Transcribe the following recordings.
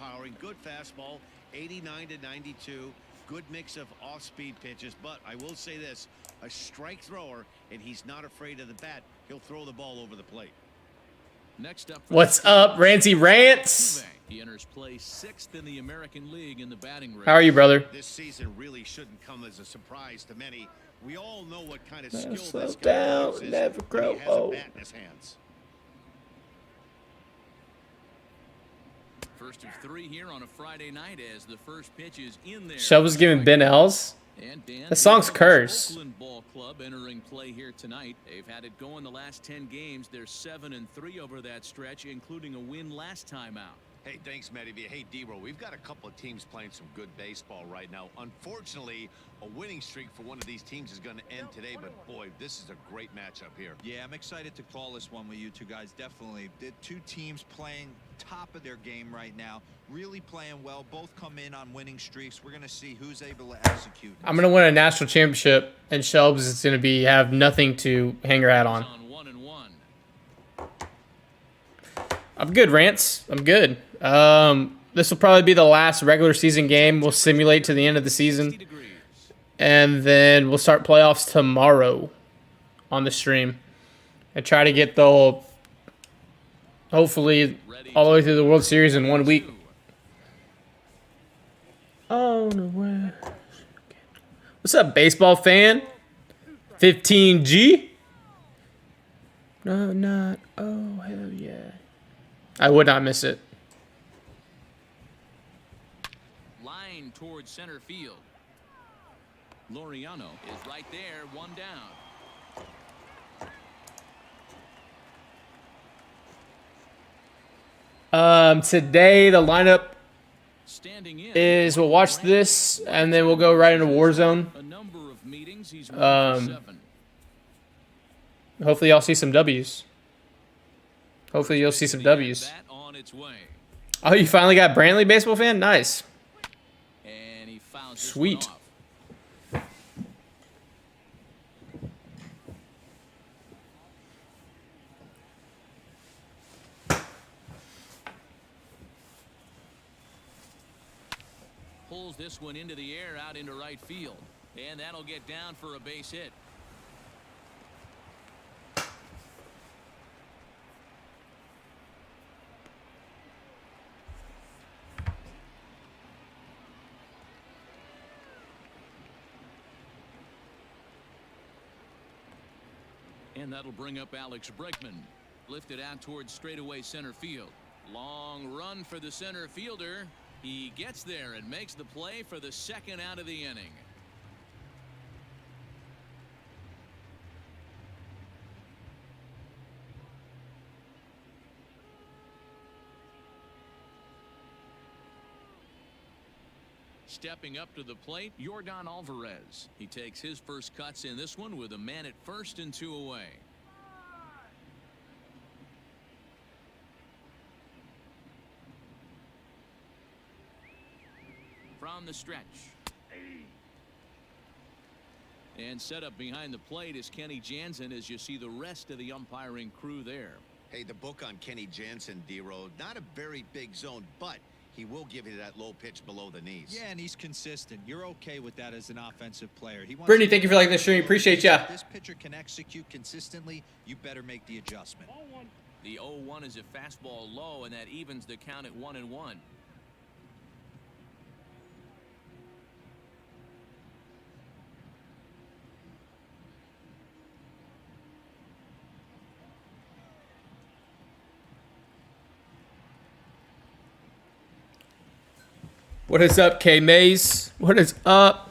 overpowering, good fastball, 89 to 92. Good mix of off-speed pitches, but I will say this, a strike thrower, and he's not afraid of the bat. He'll throw the ball over the plate. Next up, what's up, Rancy Rants? He enters play 6th in the American League in the batting race. How are you, brother? This season really shouldn't come as a surprise to many. We all know what kind of skill Slow this guy down, possesses never when grow he has a old. bat in his hands. First of 3 here on a Friday night as the first pitch is in there. Shub was giving Ben L's. And Dan, The song's Curse. Oakland Ball Club entering play here tonight. They've had it going the last 10 games. They're 7-3 over that stretch, including a win last time out. Hey, thanks, Matty. Hey, D-Row, we've got a couple of teams playing some good baseball right now. Unfortunately, a winning streak for one of these teams is going to end today, but boy, this is a great matchup here. Yeah, I'm excited to call this one with you two guys. Definitely. The two teams playing top of their game right now, really playing well. Both come in on winning streaks. We're going to see who's able to execute. I'm gonna win a national championship, and Shelbs is gonna have nothing to hang her hat on. 1-1. I'm good, Rants. I'm good. This will probably be the last regular season game. We'll simulate to the end of the season, and then we'll start playoffs tomorrow on the stream and try to get the whole, hopefully, all the way through the World Series in 1 week. Oh no! What's up, baseball fan? 15G? No, not. Oh hell yeah! I would not miss it. Line towards center field. Laureano is right there, 1 down. Today the lineup Standing in is we'll watch this and then we'll go right into Warzone. a number of meetings. He's 1 for 7. Hopefully y'all see some W's. Hopefully you'll see some W's. Bat on its way. Oh, you finally got Brantley, baseball fan? Nice. And he fouls this Sweet. one off. Pulls this one into the air out into right field. And that'll get down for a base hit. And that'll bring up Alex Bregman. Lifted out towards straightaway center field. Long run for the center fielder. He gets there and makes the play for the second out of the inning. Stepping up to the plate, Yordan Alvarez. He takes his first cuts in this one with a man at first and 2 away. From the stretch. And set up behind the plate is Kenny Jansen as you see the rest of the umpiring crew there. Hey, the book on Kenny Jansen, D-Row, not a very big zone, but he will give you that low pitch below the knees. Yeah, and he's consistent. You're okay with that as an offensive player. He wants Brittany, to- thank you for liking the stream. Appreciate ya. If this pitcher can execute consistently, you better make the adjustment. The 0-1 is a fastball low, and that evens the count at 1-1. What is up, K Maze? What is up?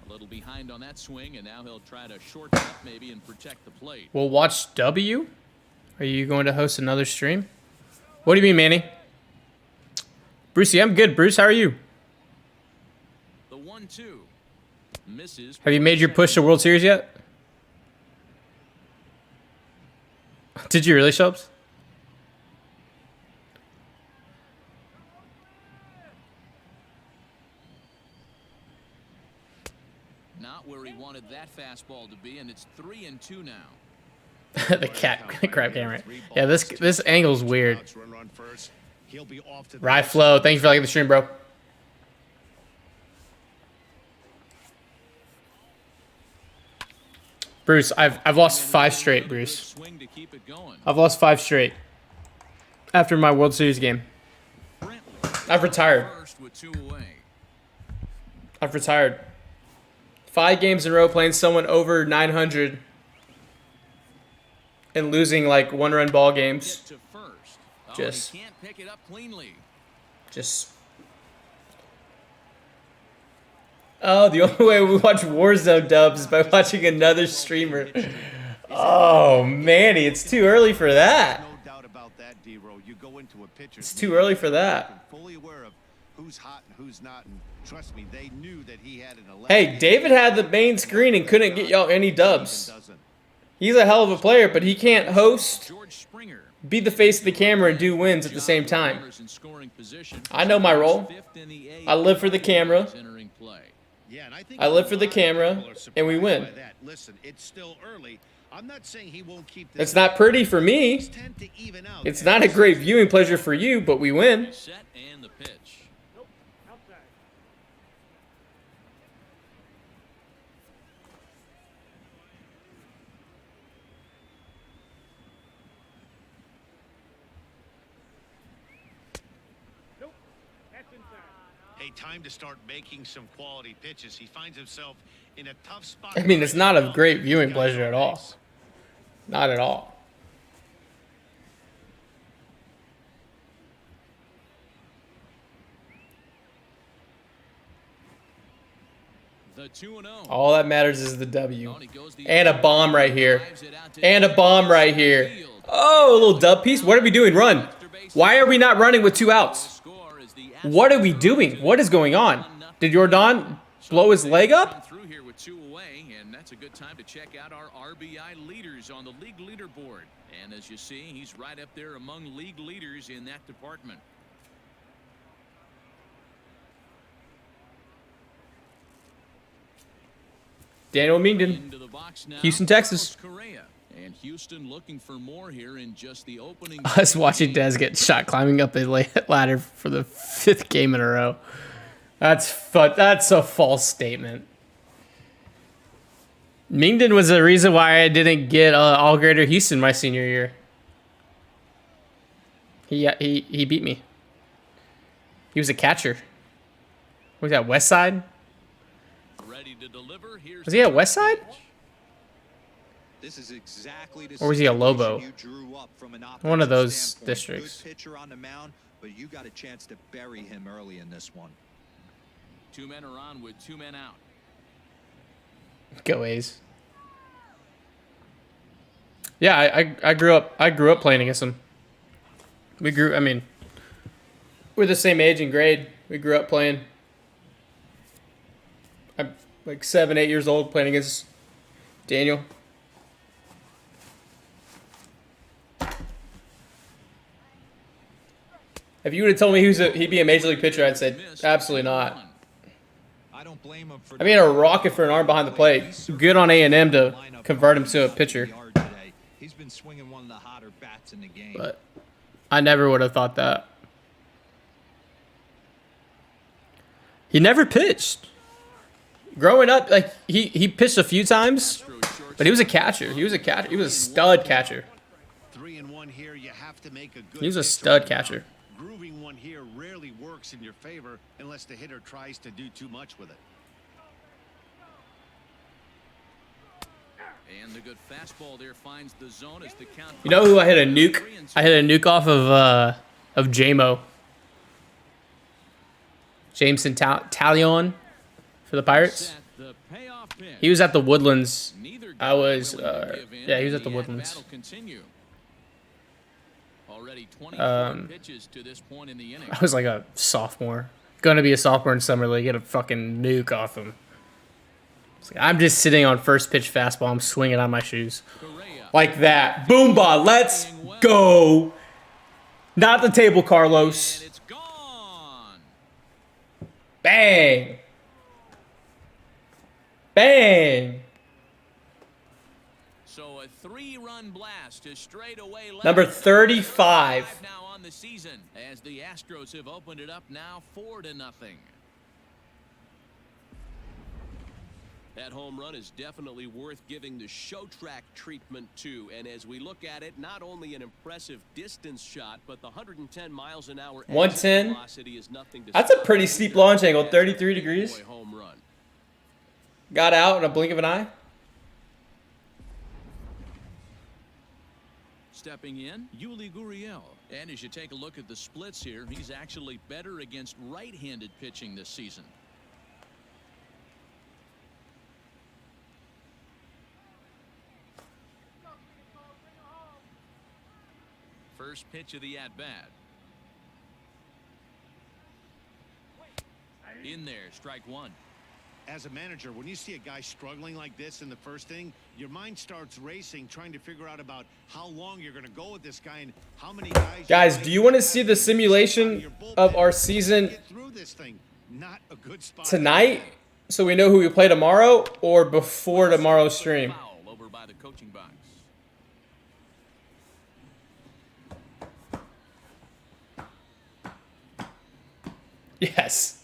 A little behind on that swing, and now he'll try to shorten up maybe and protect the plate. We'll watch W. Are you going to host another stream? What do you mean, Manny? Brucey, I'm good. Bruce, how are you? The 1-2 misses. Have you made your push to World Series yet? Did you really, Shubs? Not where he wanted that fastball to be, and it's 3-2 now. The cat crap camera. Yeah, this angle's weird. He'll be off to the Rye Flow, thank you for liking the stream, bro. Bruce, I've lost 5 straight, Bruce. I've lost 5 straight after my World Series game. I've retired. I've retired. 5 games in a row playing someone over 900 and losing like 1-run ball games. Just. Oh, the only way we watch Warzone dubs is by watching another streamer. Oh, Manny, it's too early for that. No doubt about that, D-Row. You go into a pitcher's It's too early for that. fully aware of who's hot and who's not, and trust me, they knew that he had an 11. Hey, David had the main screen and couldn't get y'all any dubs. He's a hell of a player, but he can't host, be the face of the camera, and do wins at the same time. I know my role. I live for the camera. Yeah, and I think I live for the camera, and we win. by that. Listen, it's still early. I'm not saying he won't keep this. It's not pretty for me. Tend to even out It's as not a the great season viewing pleasure for you, but we win. Set and the pitch. Hey, time to start making some quality pitches. He finds himself in a tough spot. I mean, it's not a great viewing pleasure at all. Not at all. The 2-0. All that matters is the W. And a bomb right here. And a bomb right here. Oh, a little dub piece. What are we doing? Run. Why are we not running with 2 outs? What are we doing? What is going on? Did Jordan blow his leg up? Through here with 2 away, and that's a good time to check out our RBI leaders on the league leaderboard. And as you see, he's right up there among league leaders in that department. Daniel Mingden, Into the box now, Houston, Texas. Correa. And Houston looking for more here in just the opening. I was watching Dez get shot climbing up a ladder for the 5th game in a row. That's a false statement. Mingden was the reason why I didn't get All Greater Houston my senior year. He beat me. He was a catcher. What was that, West Side? Ready to deliver. Here's Was he at West Side? This is exactly the Or was he a Lobo? situation you drew up from an One of offensive those standpoint. districts. Good pitcher on the mound, but you got a chance to bury him early in this one. 2 men are on with 2 men out. Go A's. Yeah, I grew up playing against him. We're the same age and grade. We grew up playing. I'm like 7, 8 years old playing against Daniel. If you would have told me he'd be a major league pitcher, I'd say absolutely not. I don't blame him for I mean, a rocket for an arm behind the plate. Good on A&M to convert him to a pitcher. He's been swinging one of the hotter bats in the game. But I never would have thought that. He never pitched. Growing up, like he pitched a few times, but he was a catcher. He was a stud catcher. 3-1 here. You have to make a good. He was a pitch stud right catcher. now. Grooving one here rarely works in your favor unless the hitter tries to do too much with it. And the good fastball there finds the zone as the count. You know who I hit a nuke? I hit a nuke off of JMO. Jameson Talion for the Pirates. The payoff pitch. He was at the Woodlands. Neither I was, guy willing to give in, yeah, he was at and the Woodlands. battle continue. Already 24 pitches to this point in the inning. I was like a sophomore. Gonna be a sophomore in summer league. Get a fucking nuke off him. It's like, I'm just sitting on first pitch fastball. I'm swinging on my shoes. Correa. Like that. Boomba. Let's go. Not the table, Carlos. And it's gone. Bang. Bang. So a 3-run blast to straightaway left. Number 35. Now on on the season as the Astros have opened it up now 4-0. That home run is definitely worth giving the show track treatment to. And as we look at it, not only an impressive distance shot, but the 110 miles an hour 110. velocity is nothing to That's a stop pretty either. steep launch angle, That's a 33 big degrees. boy home run. Got out in a blink of an eye. Stepping in, Yuli Gurriel. And as you take a look at the splits here, he's actually better against right-handed pitching this season. First pitch of the at-bat. In there, strike one. As a manager, when you see a guy struggling like this in the first inning, your mind starts racing, trying to figure out about how long you're going to go with this guy and how many guys. Guys, do you want to see the simulation of our season Get through this thing. Not a good spot tonight, so we know who we play tomorrow, or before tomorrow's stream? Foul over by the coaching box. Yes.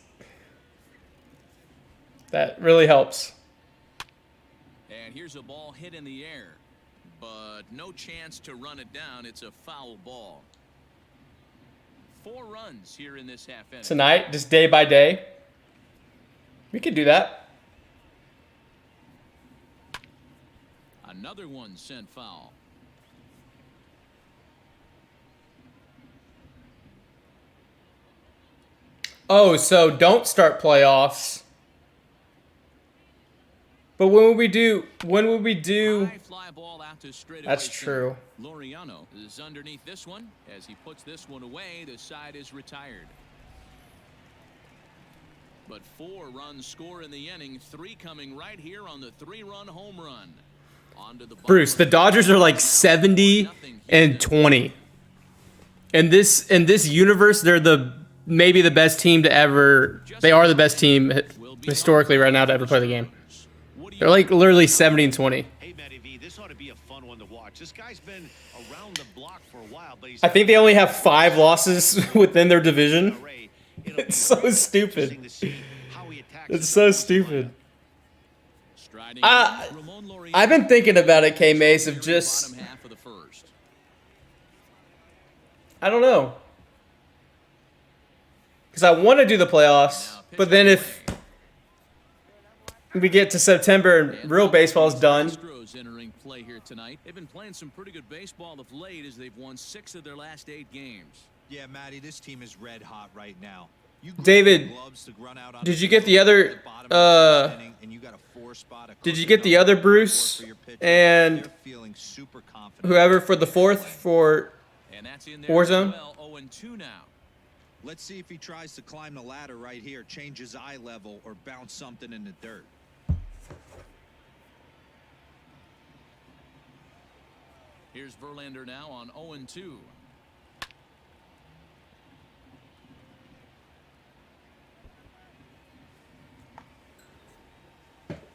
That really helps. And here's a ball hit in the air, but no chance to run it down. It's a foul ball. 4 runs here in this half inning. Tonight, just day by day. We could do that. Another one sent foul. Oh, so don't start playoffs. But when would we do? When would we do? High fly ball out to straightaway That's center. true. Laureano is underneath this one. As he puts this one away, the side is retired. But 4 runs score in the inning. 3 coming right here on the 3-run home run. Onto the Bruce, the Dodgers are like 70 and 20. In this universe, they're maybe the best team to ever. They are the best team historically right now to ever play the game. They're like literally 70 and 20. Hey, Matty V, this ought to be a fun one to watch. This guy's been around the block for a while, but he's. I think they only have 5 losses within their division. It's so stupid. It's so stupid. I've been thinking about it, K-Mace, of just. I don't know. Because I want to do the playoffs, but then if we get to September and real baseball is done. Astros entering play here tonight. They've been playing some pretty good baseball of late as they've won 6 of their last 8 games. Yeah, Matty, this team is red hot right now. David, did you get the other? Did you get the other Bruce and whoever for the 4th for Warzone? Let's see if he tries to climb the ladder right here, change his eye level, or bounce something in the dirt. Here's Verlander now on 0-2.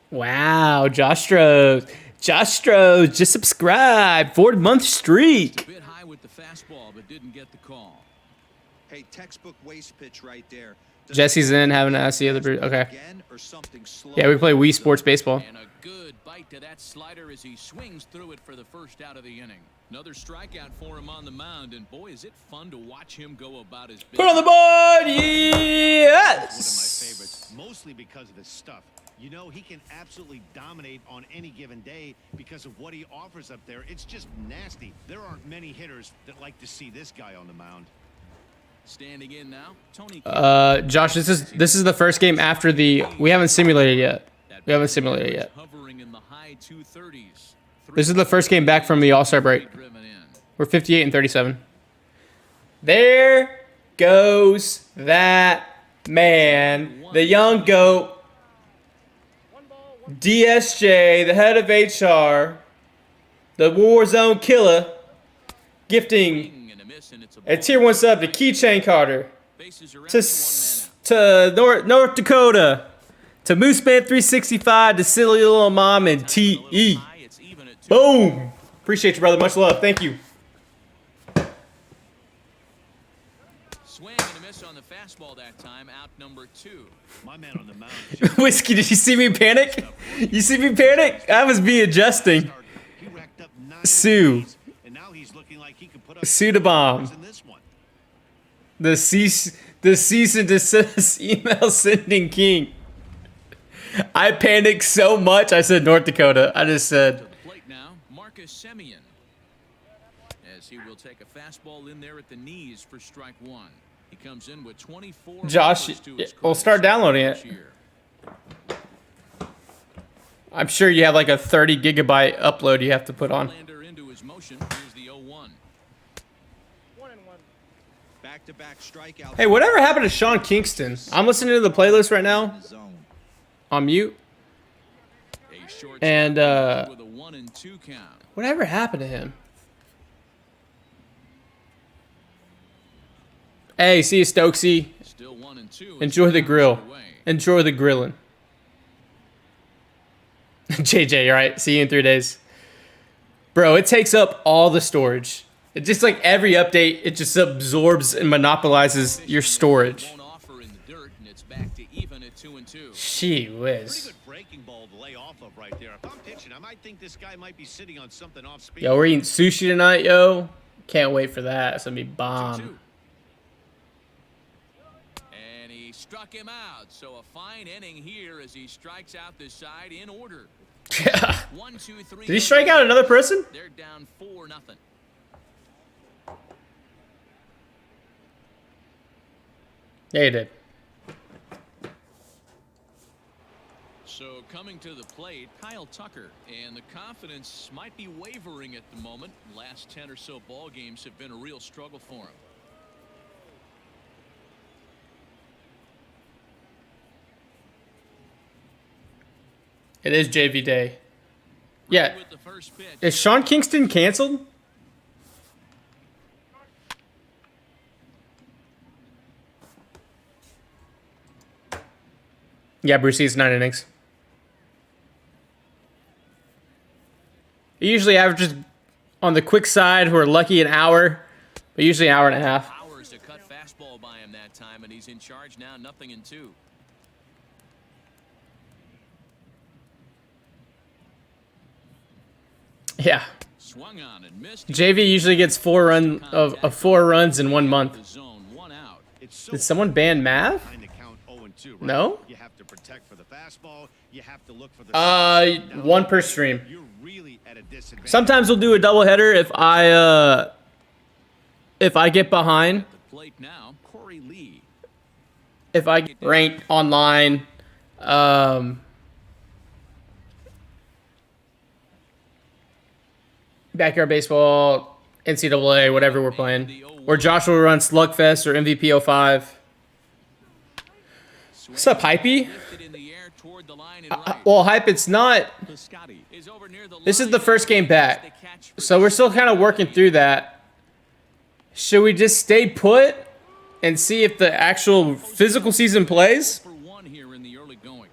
Wow, Josh Stros. Josh Stros, just subscribe. 4-month streak. A bit high with the fastball, but didn't get the call. Hey, textbook waste pitch right there. Jesse's in, haven't asked the other. Okay. Yeah, we play Wii Sports Baseball. And a good bite to that slider as he swings through it for the first out of the inning. Another strikeout for him on the mound, and boy, is it fun to watch him go about his business. Put on the board, yes! One of my favorites, mostly because of his stuff. You know, he can absolutely dominate on any given day because of what he offers up there. It's just nasty. There aren't many hitters that like to see this guy on the mound. Standing in now, Tony. Josh, this is the first game after the. We haven't simulated yet. We haven't simulated yet. Hovering in the high 230s. This is the first game back from the All-Star break. We're 58 and 37. There goes that man, the young GOAT, DSJ, the head of HR, the Warzone killer, gifting a tier 1 sub to Keychain Carter, to North Dakota, to Mooseman 365, to Silly Little Mom, and TE. Boom! Appreciate you, brother. Much love. Thank you. fastball that time, out number 2. My man on the mound. Whiskey, did you see me panic? You see me panic? I was me adjusting. He racked up 9 Sue. Ks, and now he's looking like he could put up Sue the bomb. in this one. The cease and desist email sending king. I panicked so much. I said North Dakota. I just To said. the plate now, Marcus Semien. As he will take a fastball in there at the knees for strike 1. He comes in with 24. Josh, homers to his we'll credit start downloading this it. year. I'm sure you have like a 30 gigabyte upload you have to put on. Lander into his motion. Here's the 0-1. Back-to-back strikeouts. Hey, whatever happened to Sean Kingston? I'm listening to the playlist right now Zone. on mute. A short And, strike with a 1-2 count. Whatever happened to him? Hey, see you, Stokesy. Still 1-2. Enjoy the grill. Away. Enjoy the grilling. JJ, all right. See you in 3 days. Bro, it takes up all the storage. It just like every update, it just absorbs and monopolizes your storage. Won't offer in the dirt, and it's back to even at 2-2. Gee Pretty whiz. good breaking ball to lay off of right there. If I'm pitching, I might think this guy might be sitting on something off speed. Yo, we're eating sushi tonight, yo. Can't wait for that. It's gonna be 2-2. bomb. And he struck him out. So a fine inning here as he strikes out this side in order. 1, 2, 3. Did he strike out another person? They're down 4-0. Yeah, he did. So coming to the plate, Kyle Tucker, and the confidence might be wavering at the moment. Last 10 or so ball games have been a real struggle for him. It is JV Day. Yeah. With the first pitch. Is Sean Kingston canceled? Yeah, Brucey's 9 innings. He usually averages on the quick side, who are lucky, an hour, but usually an hour and a half. Powers to cut fastball by him that time, and he's in charge now, 0-2. Yeah. Swung on and missed. JV usually gets 4 runs in 1 month. The zone, 1 out. It's so Did someone ban Mav? behind the count 0-2, right? No? You have to protect for the fastball. You have to look for the 1 per stream. You're really at a disadvantage. Sometimes we'll do a doubleheader if I get behind. The plate now, Corey Lee. If I get ranked online, backyard baseball, NCAA, whatever we're playing, or Joshua will run Slugfest or MVP 05. What's up, Hypey? Lifted in the air toward the line and right. Well, Hype, it's not. Piscotty is over near the This is line. the first game back, The catch for so we're still kind of working through that. Should we just stay put and see if the actual physical season plays? for 1 here in the early going.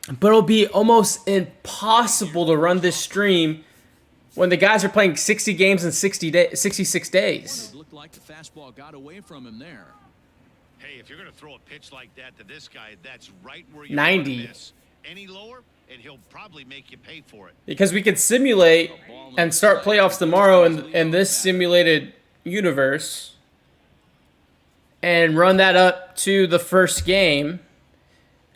But it'll be almost impossible to run this stream when the guys are playing 60 games in 66 days. It looked like the fastball got away from him there. Hey, if you're going to throw a pitch like that to this guy, that's right where you 90. want to miss. Any lower, and he'll probably make you pay for it. Because we could simulate and start playoffs tomorrow in this simulated universe and run that up to the first game.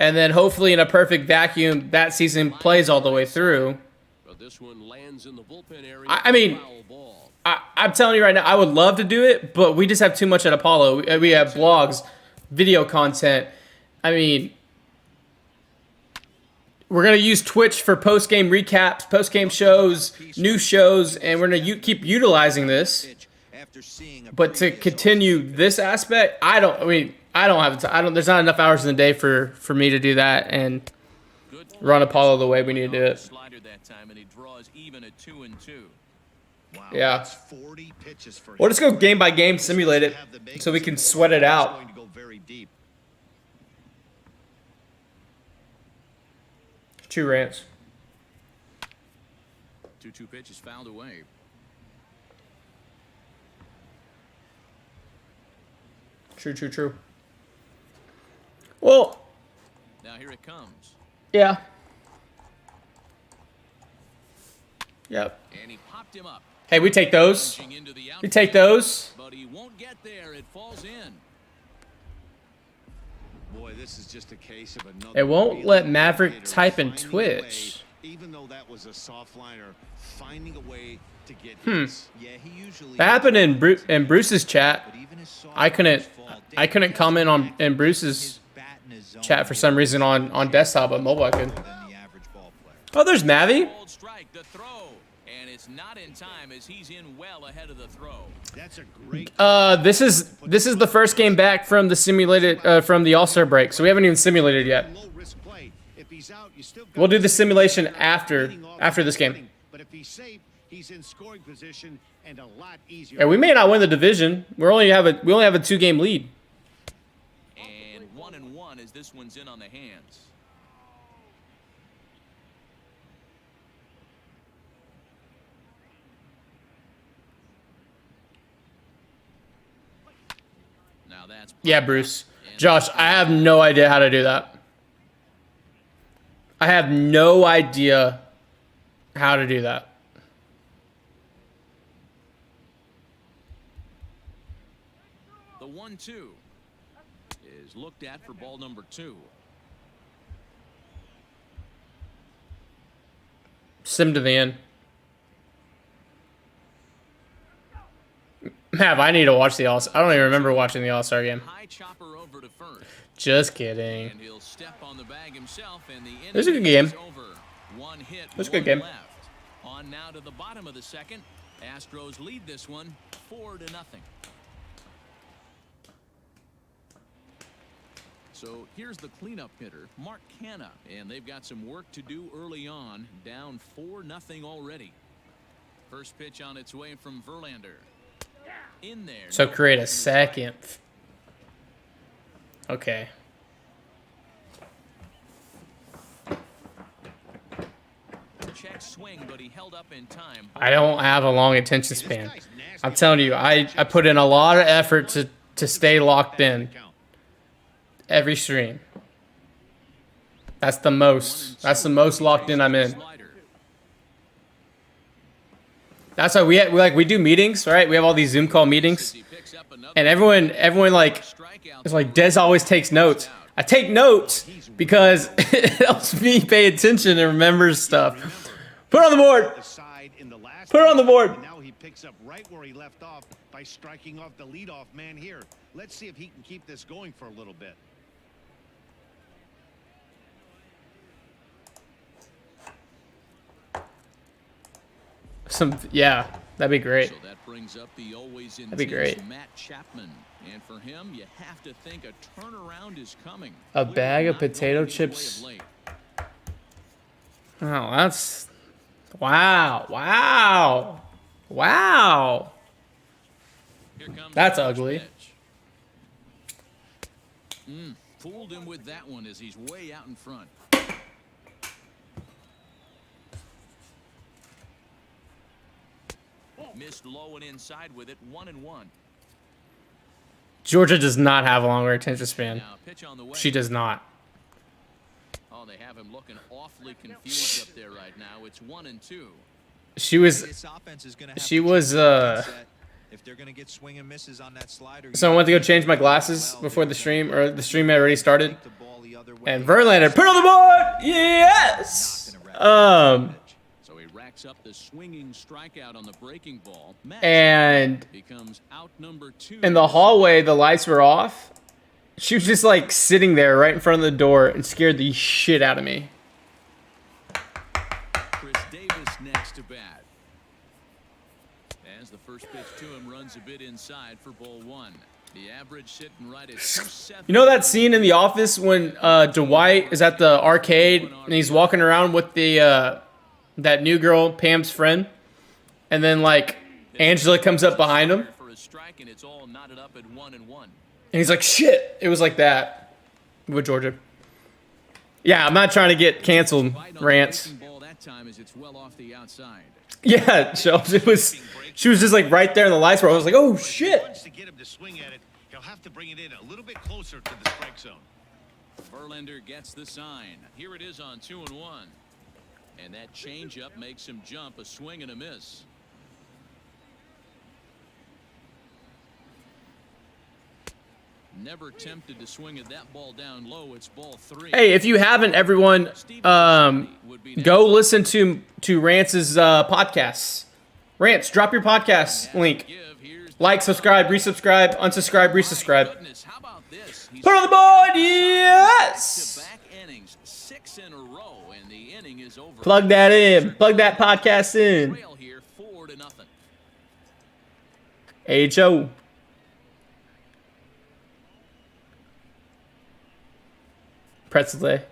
And then hopefully in a perfect vacuum, that season plays all the way through. But this one lands in the bullpen area. I mean, Foul ball. I'm telling you right now, I would love to do it, but we just have too much at Apollo. We have blogs, video content. I mean, we're going to use Twitch for post-game recaps, post-game shows, new shows, and we're going to keep utilizing this. After seeing a But to previous continue this aspect, I don't have there's not enough hours in the day for me to do that and Good run Apollo the way we need to do it. Slider that time, and he draws even at 2-2. Wow, Yeah. that's 40 pitches for We'll him. just go game by game, simulate it, Have the makings so we can of sweat it it's out. going to go very deep. 2 rants. 2-2 pitch is fouled away. True. Well, Now here it comes. yeah. Yep. And he popped him up. Hey, we take those. Punching into the We take outfield, those. But he won't get there. It falls in. Boy, this is just a case of another. It won't really let good Maverick hitter type in finding a Twitch. way, even though that was a soft liner, finding a way to get Hmm. hits. Yeah, he usually That happened in Bruce's chat. but even his soft I couldn't lines fall. I couldn't comment on in Bruce's His bat in his zone chat for some reason on desktop, but mobile I could. than the average ball player. Oh, there's Mavi. Bold strike, the throw. And it's not in time as he's in well ahead of the throw. That's a great. This is the first game back from the simulated from the All-Star break, so we haven't even simulated yet. Low risk play. If he's out, you still got We'll do the to simulation leading off after the this game. inning. But if he's safe, he's in scoring position and a lot easier. And we may not win the division. We only have a 2-game lead. And 1-1 as this one's in on the hands. Now that's Yeah, Bruce. Josh, I have no idea how to do that. I have no idea how to do that. the 1-2 is looked at for ball number 2. Sim to the end. Mav, I need to watch the All-Star. I don't even remember watching the All-Star game. High chopper over to first. Just kidding. And he'll step on the bag himself, and the It was a good inning game. is over. One hit, It was a good one game. left. On now to the bottom of the second. Astros lead this one 4-0. So here's the cleanup hitter, Mark Canha, and they've got some work to do early on, down 4-0 already. First pitch on its way from Verlander. In there. So no create a balls in the strike. second. Okay. Check swing, but he held up in time. I don't have a long attention span. I'm telling you, I put in a lot of effort to stay locked in every stream. That's the most. That's the most locked in I'm in. Slider. That's why we do meetings, right? We have all these Zoom call meetings, He picks up another and everyone like strikeout. it's like Des always takes notes. I take notes because it helps me pay attention and remember stuff. Put it on the board. Put it on the board. And now he picks up right where he left off by striking off the leadoff man here. Let's see if he can keep this going for a little bit. Yeah, that'd be great. So that brings up the always be intense great. Matt Chapman. And for him, you have to think a turnaround is coming. A Clearly bag of not going potato his way of chips. late. Oh, that's wow. Here comes That's the first ugly. pitch. Fooled him with that one as he's way out in front. Missed low and inside with it, 1-1. Georgia does not have a longer attention span. Now pitch on the way. She does not. Oh, they have him looking awfully confused up there right now. It's 1-2. She was. This offense is gonna have She to was. if they're gonna get swing and misses on that slider. So I went to go change my glasses before the stream, or the stream had already started. And Verlander put it on the board. Yes. So he racks up the swinging strikeout on the breaking ball. Matt And becomes out number 2. in the hallway, the lights were off. She was just like sitting there right in front of the door and scared the shit out of me. Chris Davis next to bat. As the first pitch to him runs a bit inside for ball 1. The average sitting right at 270. You know that scene in The Office when Dwight is at the arcade and he's walking around with the that new girl, Pam's friend, and then like Angela comes up behind him For a strike, and it's all knotted up at 1-1. and he's like, "Shit!" It was like that with Georgia. Yeah, I'm not trying to get canceled, Bite on the rants. breaking ball, that that time as it's well off the outside. Yeah, Shells. She was just like right there in the lights where I was like, oh If he shit. wants to get him to swing at it, he'll have to bring it in a little bit closer to the strike zone. Verlander gets the sign. Here it is on 2-1. And that changeup makes him jump, a swing and a miss. Never tempted to swing at that ball down low. It's ball 3. Hey, if you haven't, everyone, go listen to Rance's podcasts. Rance, drop your podcast link. Like, subscribe, resubscribe, unsubscribe, resubscribe. Goodness, how about this? He's Put on the board, yes! back-to-back innings, 6 in a row, and the inning is over. Plug that in. Plug that podcast in. Trail here, 4-0. AHO. Pretzel Day.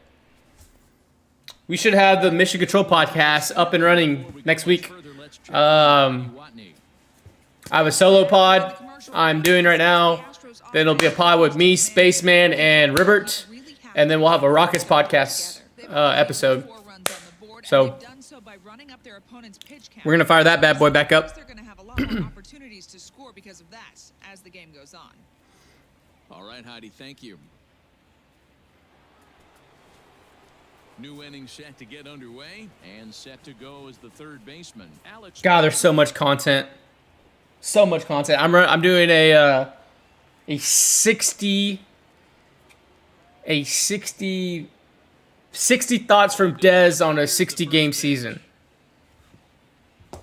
We should have the Mission Control podcast up and running next week. I have a solo pod I'm doing right now. Then it'll be a pod with me, Spaceman, and Ribert. And then we'll have a Rockets podcast episode. So we're going to fire that bad boy back up. They're going to have a lot more opportunities to score because of that as the game goes on. All right, Heidi, thank you. New inning set to get underway and set to go as the third baseman. Alex. God, there's so much content. So much content. I'm doing a 60 thoughts from Dez on a 60 game season.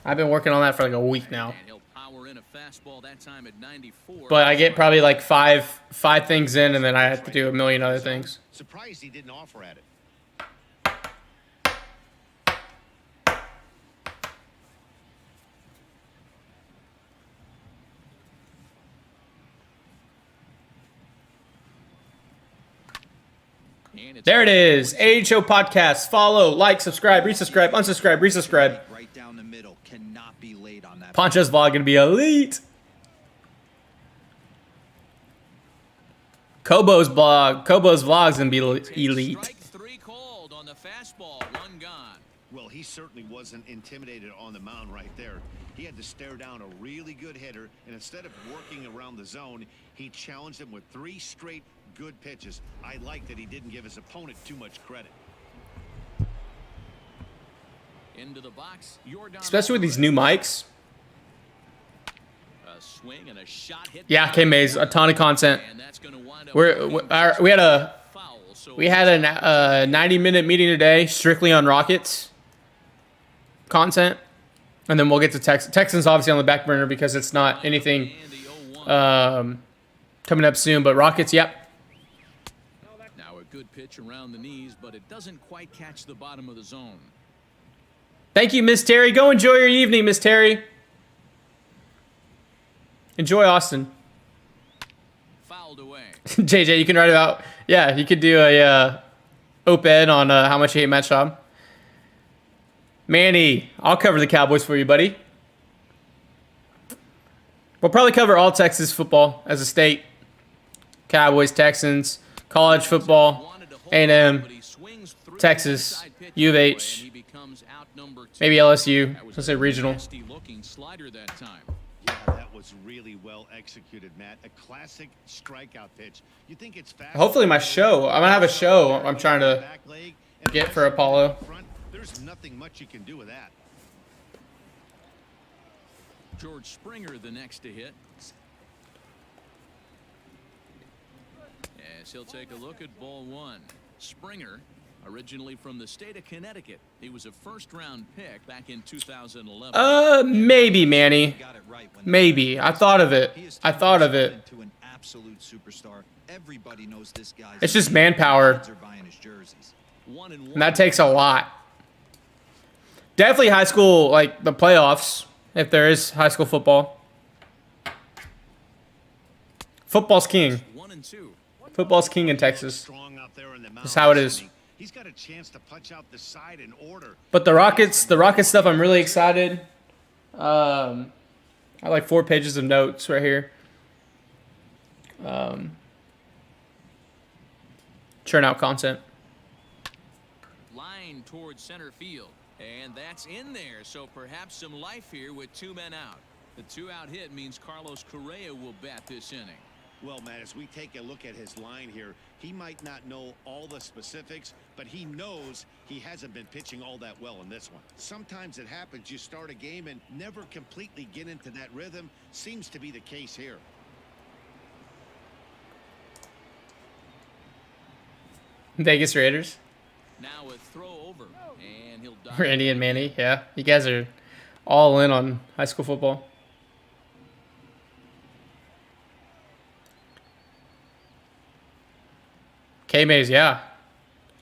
I've been working on that for like a week now. And he'll power in a fastball that time at 94. But I get probably like five things in, and then I have to do a million other things. Surprised he didn't offer at it. And it's There it is. AHO Podcast. Follow, like, subscribe, resubscribe, unsubscribe, resubscribe. Right down the middle. Cannot be late on that. Poncho's vlog gonna be elite. Kobo's vlog's gonna be elite. strike 3 called on the fastball, 1 gone. Well, he certainly wasn't intimidated on the mound right there. He had to stare down a really good hitter, and instead of working around the zone, he challenged him with 3 straight good pitches. I like that he didn't give his opponent too much credit. Into the box, Yordan Especially with these new mics. A swing and a shot hit. Yeah, K-Maze, a ton of content. And that's gonna wind up We had a foul, so 90-minute meeting today strictly on Rockets content, and then we'll get to Texans obviously on the back burner because it's not anything coming up soon. But Rockets, yep. Now a good pitch around the knees, but it doesn't quite catch the bottom of the zone. Thank you, Miss Terry. Go enjoy your evening, Miss Terry. Enjoy Austin. Fouled away. JJ, you can write about. Yeah, you could do a op-ed on how much you hate Matt Schaub. Manny, I'll cover the Cowboys for you, buddy. We'll probably cover all Texas football as a state. Cowboys, Texans, college football, A&M, Texas, U of H, maybe LSU. Let's say regional. Looking slider that time. Yeah, that was really well executed, Matt. A classic strikeout pitch. You think it's fast? Hopefully my show. I'm going to have a show I'm trying to Back leg, and get for Apollo. front, there's nothing much you can do with that. George Springer the next to hit. As he'll take a look at ball 1. Springer, originally from the state of Connecticut. He was a first-round pick back in 2011. Maybe, Manny. Got it right when Maybe. I thought of it. He is I thought of it. into an absolute superstar. Everybody knows this guy. It's just manpower. Are buying his jerseys. 1-1. And that takes a lot. Definitely high school, like the playoffs, if there is high school football. Football's king. 1-2. Football's king in Texas. Strong out there in the mound. That's how it is. He's got a chance to punch out the side in order. But the Rockets stuff, I'm really excited. I like 4 pages of notes right here. Churn out content. Line towards center field. And that's in there, so perhaps some life here with 2 men out. The 2-out hit means Carlos Correa will bat this inning. Well, Matt, as we take a look at his line here, he might not know all the specifics, but he knows he hasn't been pitching all that well in this one. Sometimes it happens. You start a game and never completely get into that rhythm. Seems to be the case here. Vegas Raiders. Now a throw over, and he'll dive. Randy and Manny. Yeah, you guys are all in on high school football. K-Mays, yeah.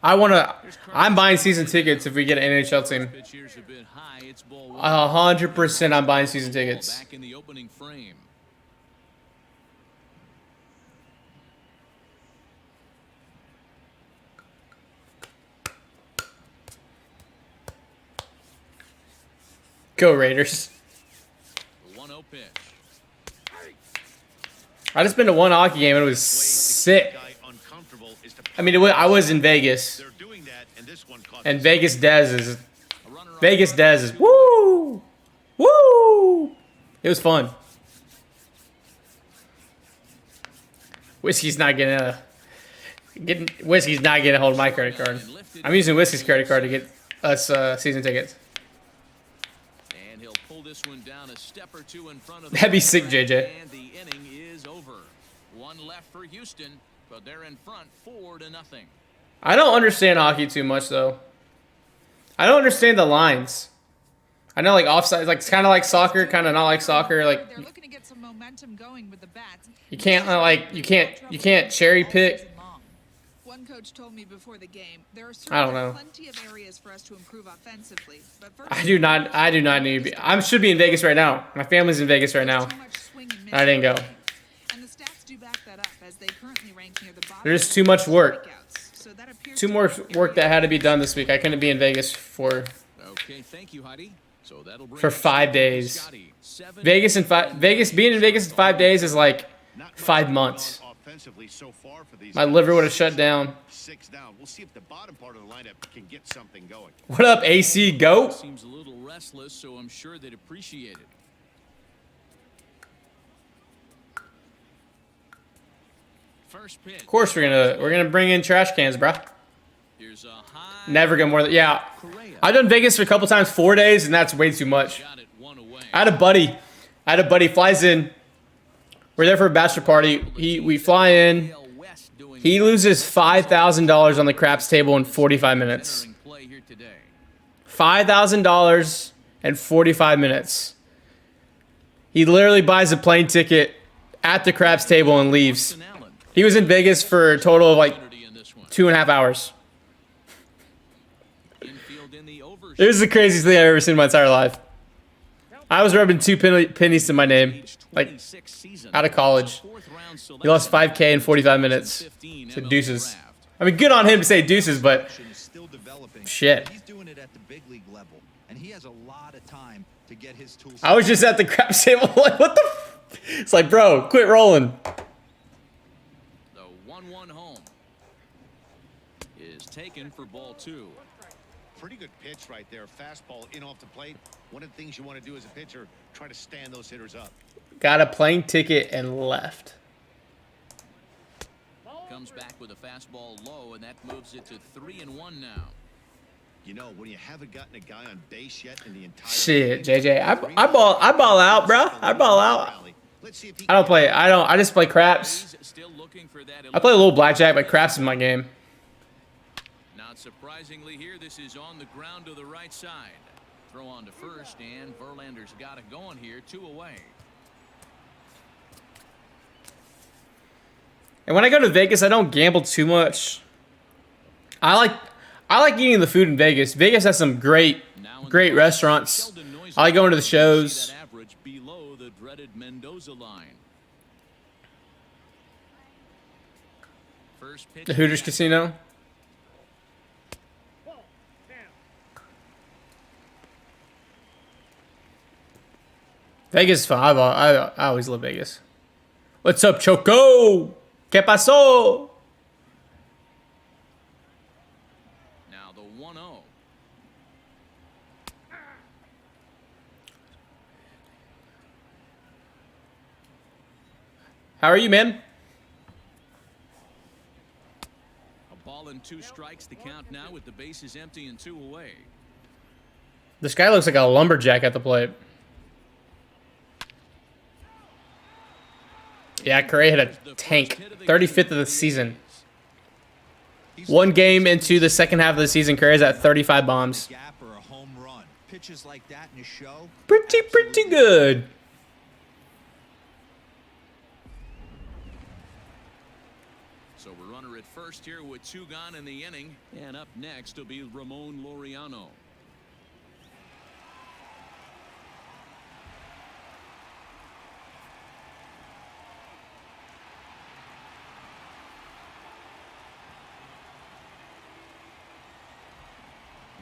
I'm buying season tickets if we get an NHL team. Pitch here's a bit high. It's ball 100% I'm buying season tickets. back in the opening frame. Go Raiders. 1-0 pitch. I just been to one hockey game and it was sick. I mean, I was in Vegas. And Vegas Dez is woo! Woo! It was fun. Whiskey's not getting a hold of my credit card. I'm using Whiskey's credit card to get us season tickets. And he'll pull this one down a step or two in front of the That'd be sick, JJ. And the inning is over. One left for Houston, but they're in front 4-0. I don't understand hockey too much though. I don't understand the lines. I know like offside, like it's kind of like soccer, kind of not like soccer. Like They're looking to get some momentum going with the bats. you can't cherry pick. One coach told me before the game, there are I don't know. plenty of areas for us to improve offensively. But first, I do not need to be. I should be in Vegas right now. My family's in Vegas right now. too much swing and miss. I didn't go. And the stats do back that up as they currently rank near the bottom. There's of too much work. strikeouts. So that appears Two to more be work that had to be done this week. I couldn't be in Vegas for Okay, thank you, Heidi. So that'll bring For us 5 to days. Scotty. 7 Vegas being in Vegas in 5 days is like 5 months. My liver would have shut down. 6 down. We'll see if the bottom part of the lineup can get something going. What up, AC Goat? Seems a little restless, so I'm sure they'd appreciate it. First pitch. Of course we're gonna bring in trash cans, bruh. Here's a high. Never go more than I've done Vegas for a couple times 4 days, and that's way too much. Got it one away. I had a buddy flies in. We're there for a bachelor party. We fly in. He loses $5,000 on the craps table in 45 minutes. Play here today. $5,000 and 45 minutes. He literally buys a plane ticket at the craps table and leaves. He was in Vegas for a total of like 2.5 hours. It was the craziest thing I've ever seen in my entire life. I was rubbing 2 pennies to my name, like out of college. He lost $5K in 45 minutes. So deuces. I mean, good on him to say deuces, but shit. He's doing it at the big league level, and he has a lot of time to get his tools. I was just at the craps table like, what the f? It's like, bro, quit rolling. The 1-1 home is taken for ball 2. Pretty good pitch right there. Fastball in off the plate. One of the things you want to do as a pitcher, try to stand those hitters up. Got a plane ticket and left. Comes back with a fastball low, and that moves it to 3-1 now. You know, when you haven't gotten a guy on base yet in the entire Shit, JJ, I ball out, bro. I ball out. I don't play. I just play craps. Still looking for that. I play a little blackjack, but craps is my game. Not surprisingly here, this is on the ground to the right side. Throw on to first, and Verlander's got it going here, 2 away. And when I go to Vegas, I don't gamble too much. I like eating the food in Vegas. Vegas has some great restaurants. I like going to the shows. That average below the dreaded Mendoza line. First pitch. The Hooters Casino. Vegas is fun. I always love Vegas. What's up, Choco? ¿Qué pasó? Now the 1-0. How are you, man? A ball and 2 strikes to count now with the bases empty and 2 away. This guy looks like a lumberjack at the plate. Yeah, Correa hit a tank. 35th of the season. 1 game into the second half of the season, Correa's at 35 bombs. Gap or a home run. Pitches like that in a show. Pretty good. So we're runner at first here with 2 gone in the inning. And up next will be Ramon Laureano.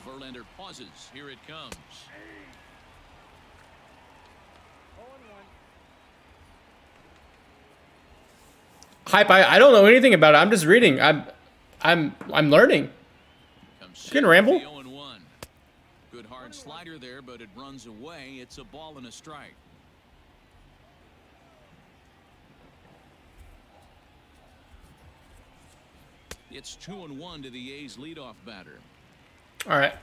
Verlander pauses. Here it comes. Hype, I don't know anything about it. I'm just reading. I'm learning. Comes You gonna ramble? 0-1. Good hard slider there, but it runs away. It's a ball and a strike. It's 2-1 to the A's leadoff batter. All right.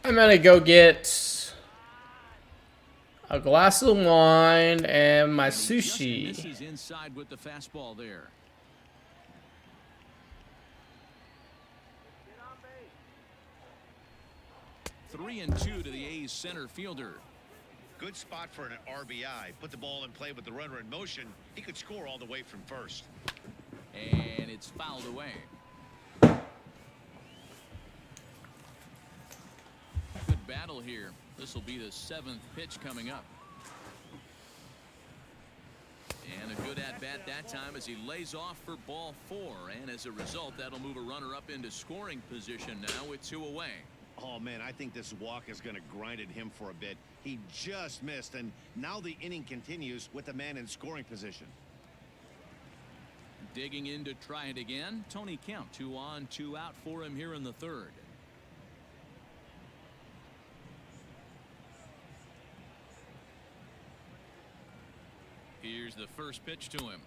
I'm going to go get a glass of wine and my This sushi. is inside with the fastball there. Three and 2 to the A's center fielder. Good spot for an RBI. Put the ball in play with the runner in motion. He could score all the way from first. And it's fouled away. Good battle here. This will be the 7th pitch coming up. And a good at-bat that time as he lays off for ball 4. And as a result, that'll move a runner up into scoring position now with 2 away. Oh, man, I think this walk is going to grind at him for a bit. He just missed, and now the inning continues with the man in scoring position. Digging in to try it again. Tony Kemp, 2 on, 2 out for him here in the 3rd. Here's the first pitch to him.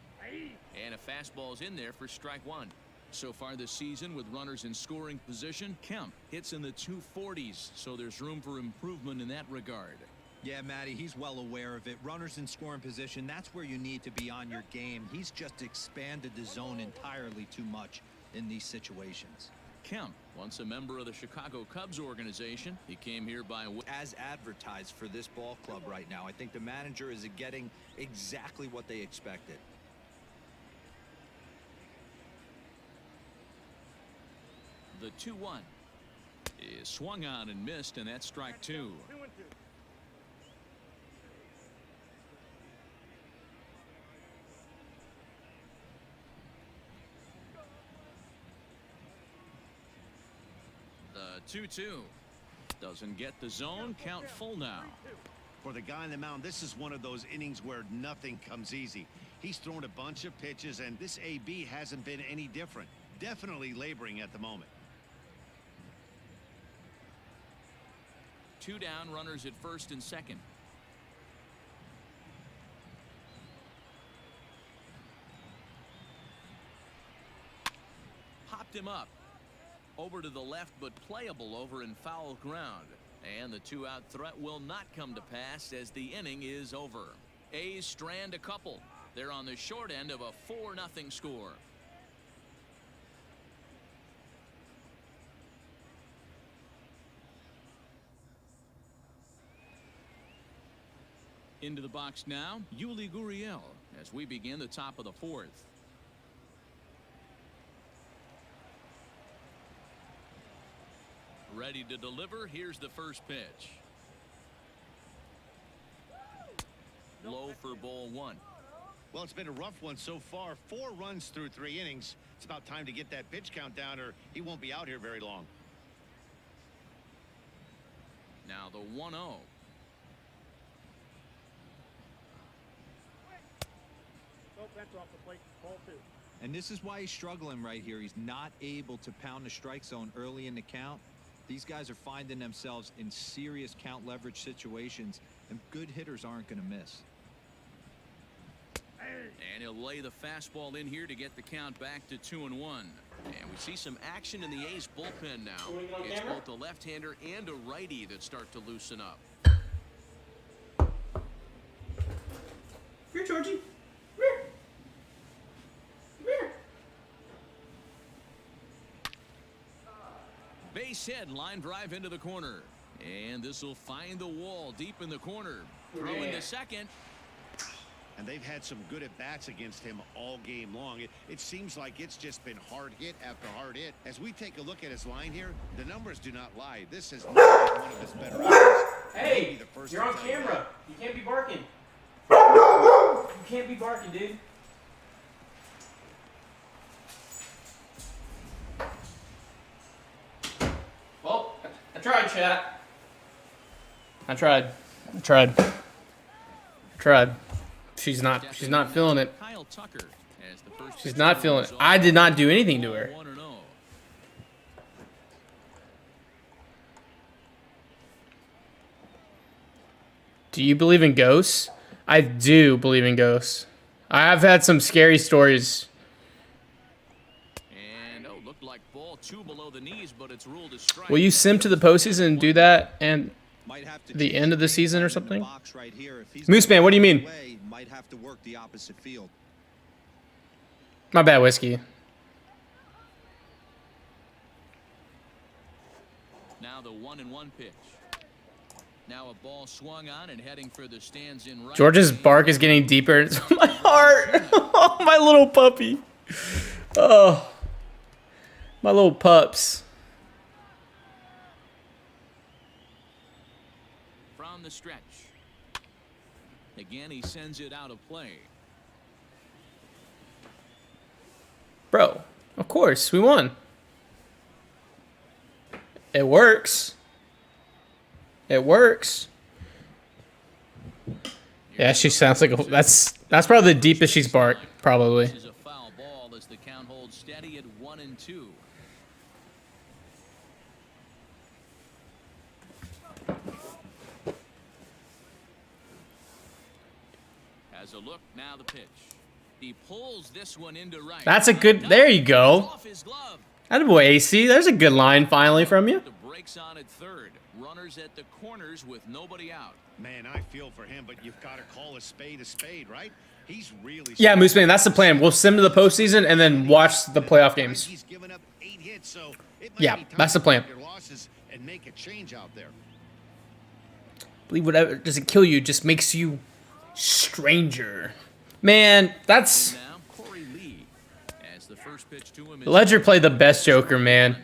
And a fastball's in there for strike 1. So far this season with runners in scoring position, Kemp hits in the 240s, so there's room for improvement in that regard. Yeah, Matty, he's well aware of it. Runners in scoring position, that's where you need to be on your game. He's just expanded the zone entirely too much in these situations. Kemp, once a member of the Chicago Cubs organization, he came here by As advertised for this ball club right now, I think the manager is getting exactly what they expected. the 2-1 is swung on and missed, and that's strike 2. The 2-2 doesn't get the zone. Count full now. For the guy on the mound, this is one of those innings where nothing comes easy. He's thrown a bunch of pitches, and this AB hasn't been any different. Definitely laboring at the moment. 2 down, runners at first and second. Popped him up. Over to the left, but playable over in foul ground. And the 2-out threat will not come to pass as the inning is over. A's strand a couple. They're on the short end of a 4-0 score. Into the box now, Yuli Gurriel as we begin the top of the 4th. Ready to deliver. Here's the first pitch. Low for ball 1. Well, it's been a rough one so far. 4 runs through 3 innings. It's about time to get that pitch count down, or he won't be out here very long. Now the 1-0. That's off the plate. Ball 2. And this is why he's struggling right here. He's not able to pound the strike zone early in the count. These guys are finding themselves in serious count leverage situations, and good hitters aren't going to miss. And he'll lay the fastball in here to get the count back to 2-1. And we see some action in the A's bullpen now. It's both a left-hander and a righty that start to loosen up. Here, Georgie. Base hit, line drive into the corner. And this will find the wall deep in the corner. Throw into second. And they've had some good at-bats against him all game long. It seems like it's just been hard hit after hard hit. As we take a look at his line here, the numbers do not lie. This has not been one of his better outings. Hey, the first you're on to tell you camera. that. You can't be barking. You can't be barking, dude. Well, I tried, chat. I tried. She's not feeling it. Kyle Tucker as the first She's pitch not feeling it. goes I off. did not do anything to her. 1-0. Do you believe in ghosts? I do believe in ghosts. I have had some scary stories. And looked like ball 2 below the knees, but it's ruled a strike. Will you sim to the postseason and do that and Might have to the choose end of the a season or in the something? box right here. If he's Moose Man, what do you mean? away, might have to work the opposite field. My bad, Whiskey. Now the 1-1 pitch. Now a ball swung on and heading for the stands in right. George's bark is getting deeper into my heart. Oh, my little puppy. Oh, my little pups. From the stretch. Again, he sends it out of play. Bro, of course, we won. It works. It works. Yeah, she sounds like a, that's probably the deepest she's barked, probably. This is a foul ball as the count holds steady at 1-2. Has a look, now the pitch. He pulls this one into right. That's a good, there you go. Off his glove. Attaboy, AC. There's a good line finally from you. The brakes on at third. Runners at the corners with nobody out. Man, I feel for him, but you've got to call a spade, right? He's really... Yeah, Moose Man, that's the plan. We'll sim to the postseason and then watch the playoff games. He's given up 8 hits, so it might Yeah, be time that's the to plan. cut your losses and make a change out there. Believe whatever doesn't kill you just makes you stranger. Man, that's... Now, Corey Lee, as the first pitch to him is Ledger played the best Joker, man.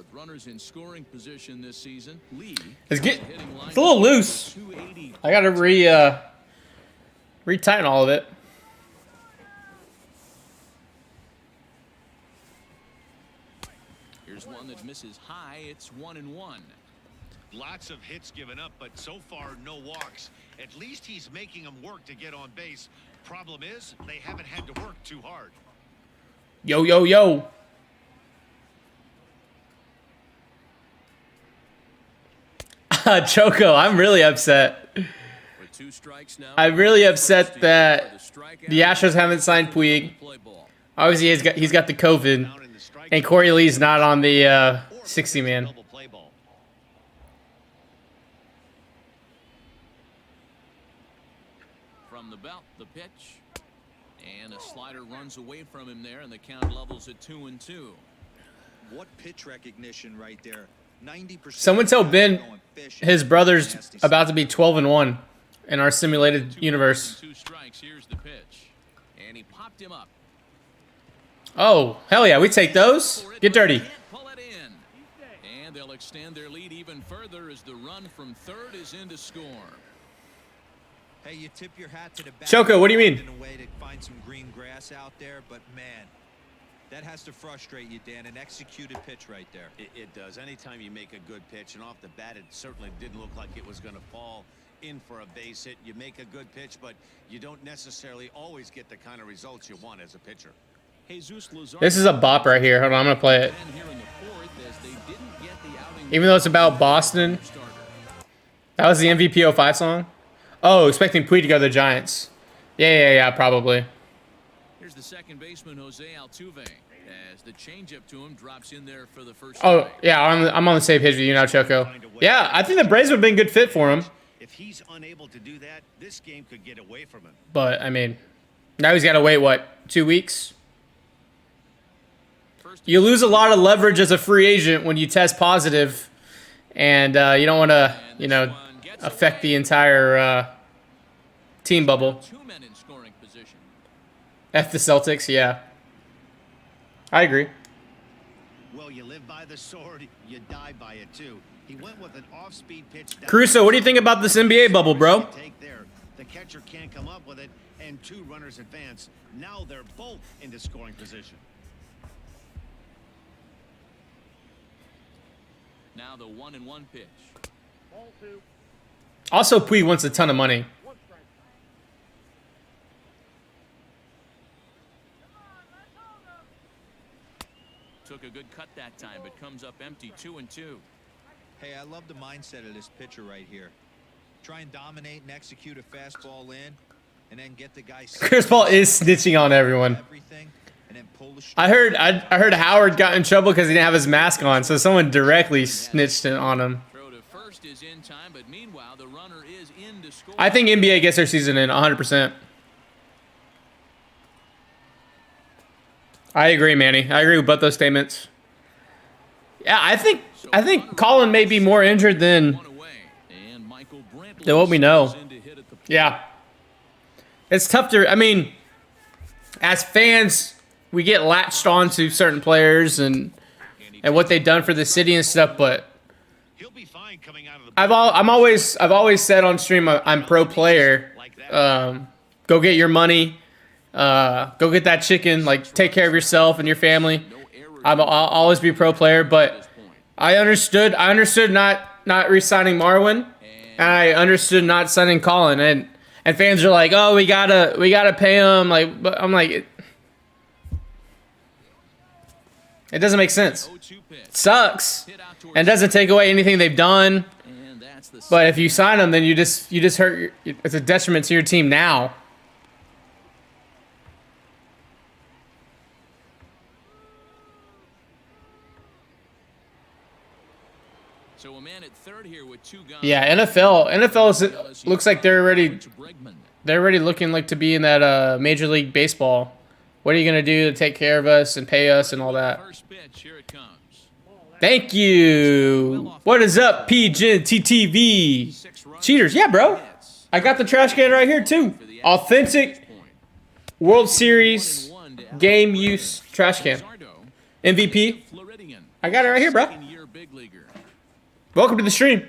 with runners in scoring position this season. Lee It's hitting a little line loose. 280. I gotta retighten all of it. Here's one that misses high. It's 1-1. Lots of hits given up, but so far no walks. At least he's making them work to get on base. Problem is, they haven't had to work too hard. Yo, yo, yo. Choco, I'm really upset. With 2 strikes now. I'm really upset that the Astros haven't signed Puig. Play ball. Obviously, he's got the COVID, Down in the strike and Corey Lee's not on the 60 man. double play ball. From the belt, the pitch. And a slider runs away from him there, and the count levels at 2-2. What pitch recognition right there. 90%. Someone tell Ben going fish. his brother's Nasty about to be 12-1 in our simulated universe. 2 strikes. Here's the pitch. And he popped him up. Oh, hell yeah, we take those. Get dirty. Can't pull it in. And they'll extend their lead even further as the run from third is in to score. Hey, you tip your hat to the back. Choco, what do you mean? In a way to find some green grass out there, but man, that has to frustrate you, Dan. An executed pitch right there. It does. Anytime you make a good pitch, and off the bat, it certainly didn't look like it was going to fall in for a base hit. You make a good pitch, but you don't necessarily always get the kind of results you want as a pitcher. Jesus Luzardo. This is a bop right here. Hold on, I'm going to play it. And here in the fourth, as they didn't get the outing Even though it's about Boston. starter. That was the MVP 05 song? Oh, expecting Puig to go to the Giants. Yeah, probably. Here's the second baseman, Jose Altuve, as the changeup to him drops in there for the first Oh, strike. yeah, I'm on the same page with you now, Choco. Yeah, I think the Braves would have been a good fit for him. If he's unable to do that, this game could get away from him. But, I mean, now he's got to wait, what, 2 weeks? You lose a lot of leverage as a free agent when you test positive, and you don't want to, you know, affect the entire team bubble. 2 men in scoring position. F the Celtics, yeah. I agree. Well, you live by the sword, you die by it too. He went with an off-speed pitch. Caruso, what do you think about this NBA bubble, bro? Take there. The catcher can't come up with it, and 2 runners advance. Now they're both into scoring position. Now the 1-1 pitch. Ball 2. Also, Puig wants a ton of money. 1 strike. Took a good cut that time, but comes up empty. 2-2. Hey, I love the mindset of this pitcher right here. Try and dominate and execute a fastball in, and then get the guy. Chris Paul is snitching on everyone. Everything, and then pull the I heard Howard got in trouble because he didn't have his mask on, so someone directly snitched on him. Throw to first is in time, but meanwhile the runner is in to score. I think NBA gets their season in 100%. I agree, Manny. I agree with both those statements. Yeah, I think Colin may be more injured than what we know. Yeah. It's tough to, I mean, as fans, we get latched on to certain players and what they've done for the city and stuff, but He'll be fine coming out of the I've always said on stream I'm pro player. Go get your money. Go get that chicken. Like, take care of yourself and your family. I'll always be pro player, but I understood not re-signing Marwin, and I understood not signing Colin, and fans are like, oh, we gotta pay him. Like, but I'm like, it doesn't make sense. It sucks, and doesn't take away anything they've done. But if you sign them, then you just hurt. It's a detriment to your team now. So a man at third here with 2 guys. Yeah, NFL looks like they're already looking like to be in that Major League Baseball. What are you gonna do to take care of us and pay us and all that? First pitch, here it comes. Thank you. What is up, PGTTV? Cheaters, yeah, bro. I got the trash can right here too. Authentic World Series game use trash can. MVP. I got it right here, bro. Welcome to the stream.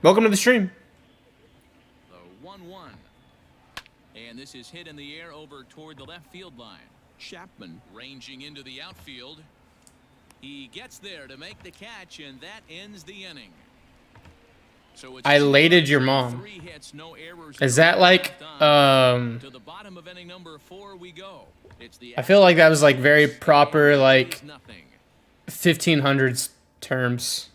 Welcome to the stream. The 1-1. And this is hit in the air over toward the left field line. Chapman ranging into the outfield. He gets there to make the catch, and that ends the inning. So it's I lated your mom. 3 hits, no errors. Is that like To the bottom of inning number 4 we go. It's the I feel like that was like very proper like nothing. 1500s terms.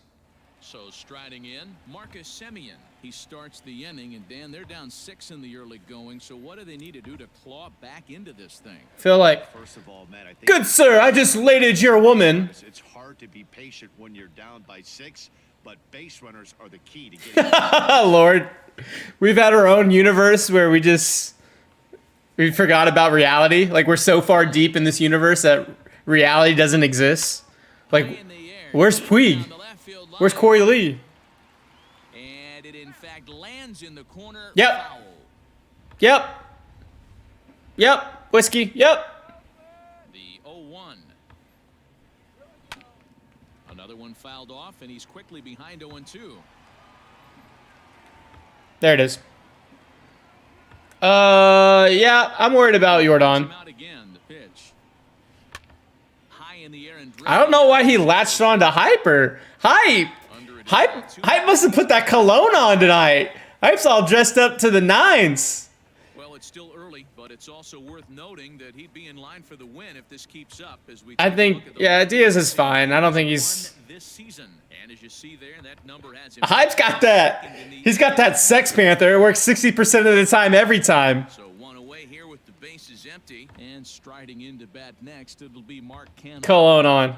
So striding in, Marcus Semien. He starts the inning, and Dan, they're down 6 in the early going. So what do they need to do to claw back into this thing? Feel like, First of all, Matt, I think good sir, I just lated your woman. it's hard to be patient when you're down by 6, but base runners are the key to getting. Lord, we've had our own universe where we forgot about reality. Like, we're so far deep in this universe that reality doesn't exist. Like, In the air, where's Puig? down the left field line. Where's Corey Lee? And it in fact lands in the corner. Yep. Foul. Yep. Whiskey. Yep. The 0-1. Another one fouled off, and he's quickly behind 0-2. There it is. Yeah, I'm worried about Jordan. Out again, the pitch. High in the air and I don't know why he latched on to Hyper. Hype must have put that cologne on tonight. Hype's all dressed up to the nines. Well, it's still early, but it's also worth noting that he'd be in line for the win if this keeps up. As we I take a think, look at the yeah, record. Diaz is fine. I don't think he's... Won this season. And as you see there, that number has him Hype's got that. He's got that Sex Panther. It works 60% of the time, every time. So one away here with the bases empty. And striding into bat next, it'll be Mark Cannon. Cologne on.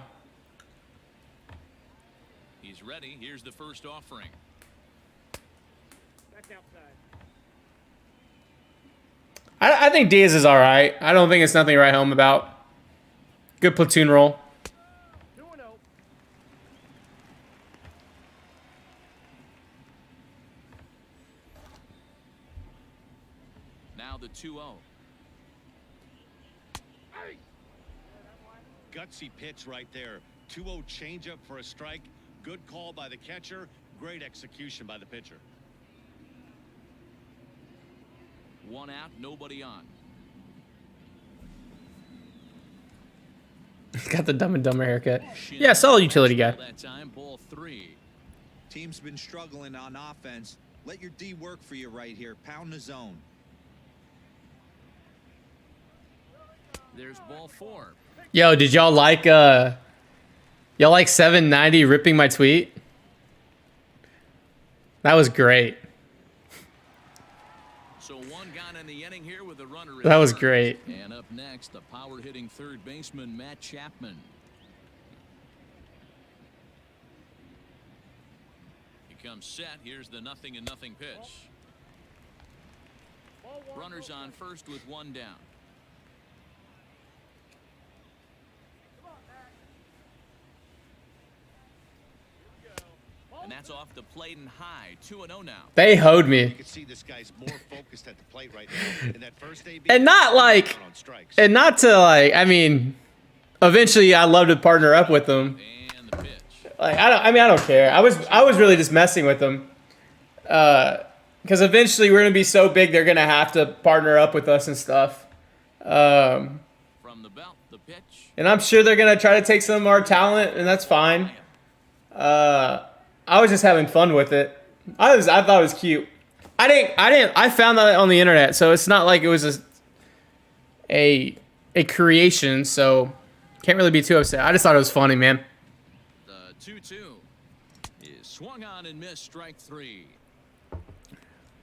He's ready. Here's the first offering. Back outside. I think Diaz is all right. I don't think it's nothing to write home about. Good platoon role. 2-0. Now the 2-0. Gutsy pitch right there. 2-0 changeup for a strike. Good call by the catcher. Great execution by the pitcher. One out, nobody on. He's got the Dumb and Dumber haircut. Yeah, solid utility guy. That time, ball 3. Team's been struggling on offense. Let your D work for you right here. Pound the zone. There's ball 4. Yo, did y'all like 790 ripping my tweet? That was great. So one gone in the inning here with a runner. That was great. And up next, the power hitting third baseman Matt Chapman. He comes set. Here's the 0-0 pitch. Runners on first with one down. And that's off the plate and high. 2-0 now. They hoed You me. can see this guy's more focused at the plate right now. In that first AB, And not like, on strikes. and not to like, I mean, eventually I'd love to partner up with them. And the pitch. Like, I don't care. I was really just messing with them. Because eventually we're going to be so big, they're going to have to partner up with us and stuff. From the belt, the pitch. And I'm sure they're going to try to take some of our talent, and that's fine. I was just having fun with it. I thought it was cute. I found that on the internet, so it's not like it was a creation, so can't really be too upset. I just thought it was funny, man. The 2-2 is swung on and missed, strike 3.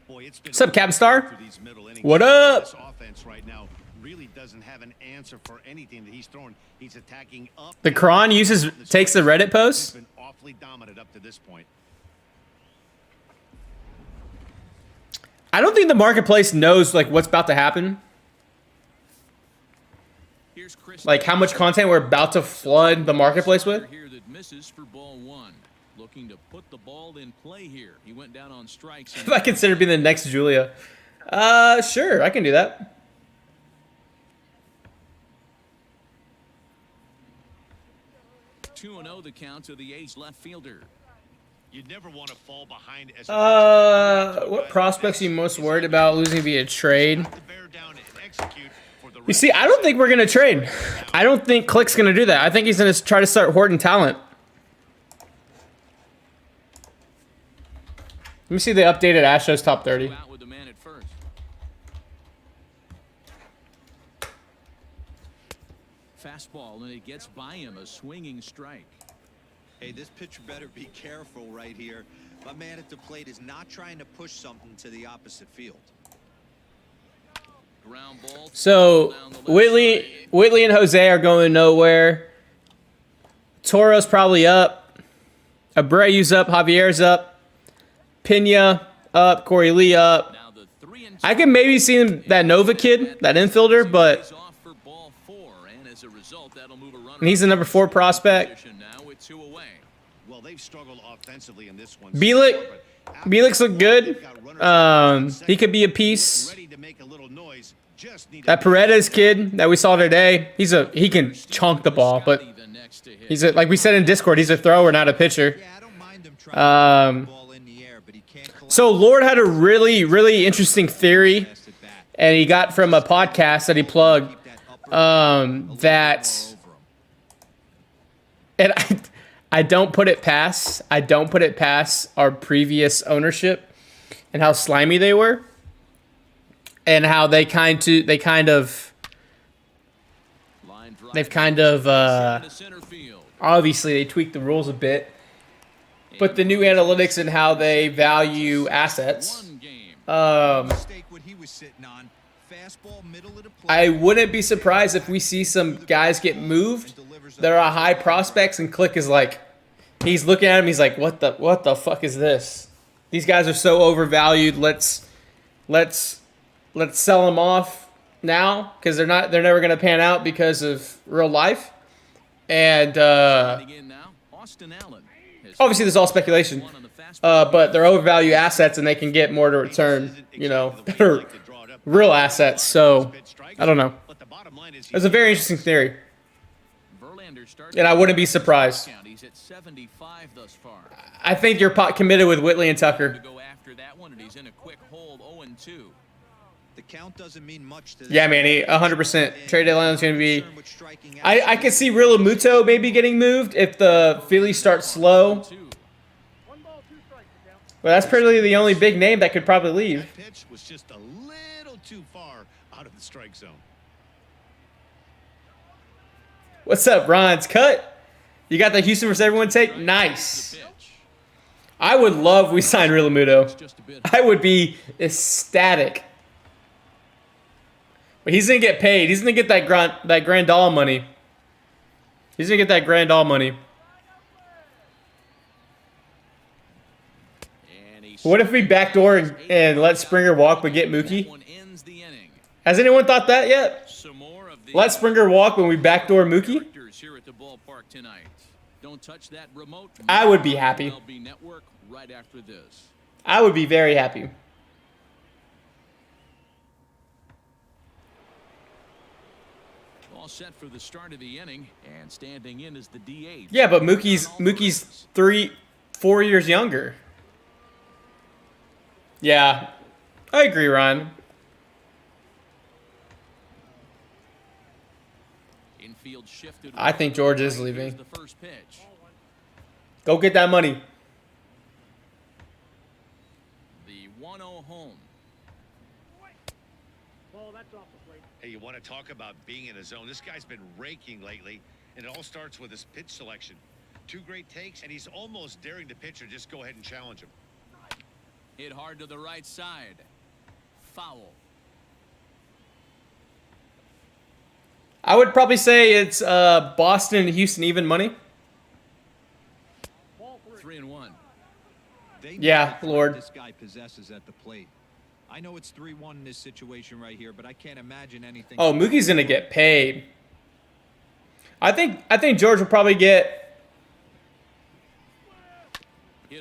Boy, it's been What's up, Captain Star? through these middle innings. What up? This offense right now really doesn't have an answer for anything that he's throwing. He's attacking up. The Kron takes the Reddit post. He's been awfully dominant up to this point. I don't think the marketplace knows like what's about to happen. Here's Chris. Like how much content we're about to flood the marketplace with. Here that misses for ball 1. Looking to put the ball in play here. He went down on strikes. If I consider being the next Julia. Sure, I can do that. 2-0 the count to the A's left fielder. You'd never want to fall behind as What prospects are you most worried about losing via trade? to bear down and execute for the You see, I don't think we're gonna trade. I don't think Click's gonna do that. I think he's gonna try to start hoarding talent. Let me see the updated Astros top 30. Out with the man at first. Fastball, and it gets by him, a swinging strike. Hey, this pitcher better be careful right here. My man at the plate is not trying to push something to the opposite field. Ground ball. So Down the left side. Whitley and Jose are going nowhere. Toro's probably up. Abreu's up. Javier's up. Pena up. Corey Lee up. Now the 3-2. I can maybe see that Nova kid, that infielder, but He's off for ball 4, and as a result, that'll move a runner. and he's the number 4 prospect. Position now with 2 away. Well, they've struggled offensively in this one. Bielik look good. He could be a piece. Ready to make a little noise. Just need That Paredes kid that we saw today, he can chunk the ball, but The next to hit. he's like we said in Discord, he's a thrower, not a pitcher. Yeah, I don't mind him trying to put the ball in the air, but he can't collect So Lord had a really, really interesting theory, it at bat. and he got from a podcast that he plugged. Keep that upper That all over him. and I don't put it past our previous ownership and how slimy they were. and how they've kind of obviously they tweaked the rules a bit, but the new analytics and how they value assets. I wouldn't be surprised if we see some guys get moved. There are high prospects, and Click is like, he's looking at him. He's like, what the fuck is this? These guys are so overvalued. Let's sell them off now because they're never gonna pan out because of real life. And obviously, this is all speculation. But they're overvalued assets, and they can get more to return. You know, better real assets. So I don't know. It's a very interesting theory, and I wouldn't be surprised. I think you're pot committed with Whitley and Tucker. The count doesn't mean much to Yeah, Manny, 100%. Trade deadline is going to be. I could see Realmuto maybe getting moved if the Phillies start slow. 1 ball, 2 strikes. The count. Well, that's probably the only big name that could probably leave. That pitch was just a little too far out of the strike zone. What's up, Ron's cut? You got the Houston versus everyone take? Nice. I would love we signed Realmuto. I would be ecstatic. But he's going to get paid. He's going to get that Grandal money. He's going to get that Grandal money. What if we backdoor and let Springer walk but get Mookie? Has anyone thought that yet? Let Springer walk when we backdoor Mookie? I would be happy. I would be very happy. All set for the start of the inning, and standing in is the DH. Yeah, but Mookie's 3-4 years younger. Yeah, I agree, Ron. Infield shifted. I think George is leaving. The first pitch. Go get that money. The 1-0 home. Ball, that's off the plate. Hey, you want to talk about being in a zone? This guy's been raking lately, and it all starts with his pitch selection. 2 great takes, and he's almost daring the pitcher just go ahead and challenge him. Hit hard to the right side. Foul. I would probably say it's Boston and Houston even money. Ball 3. 3-1. They Yeah, know the Lord. threat this guy possesses at the plate. I know it's 3-1 in this situation right here, but I can't imagine anything. Oh, Mookie's gonna get paid. I think George will probably get.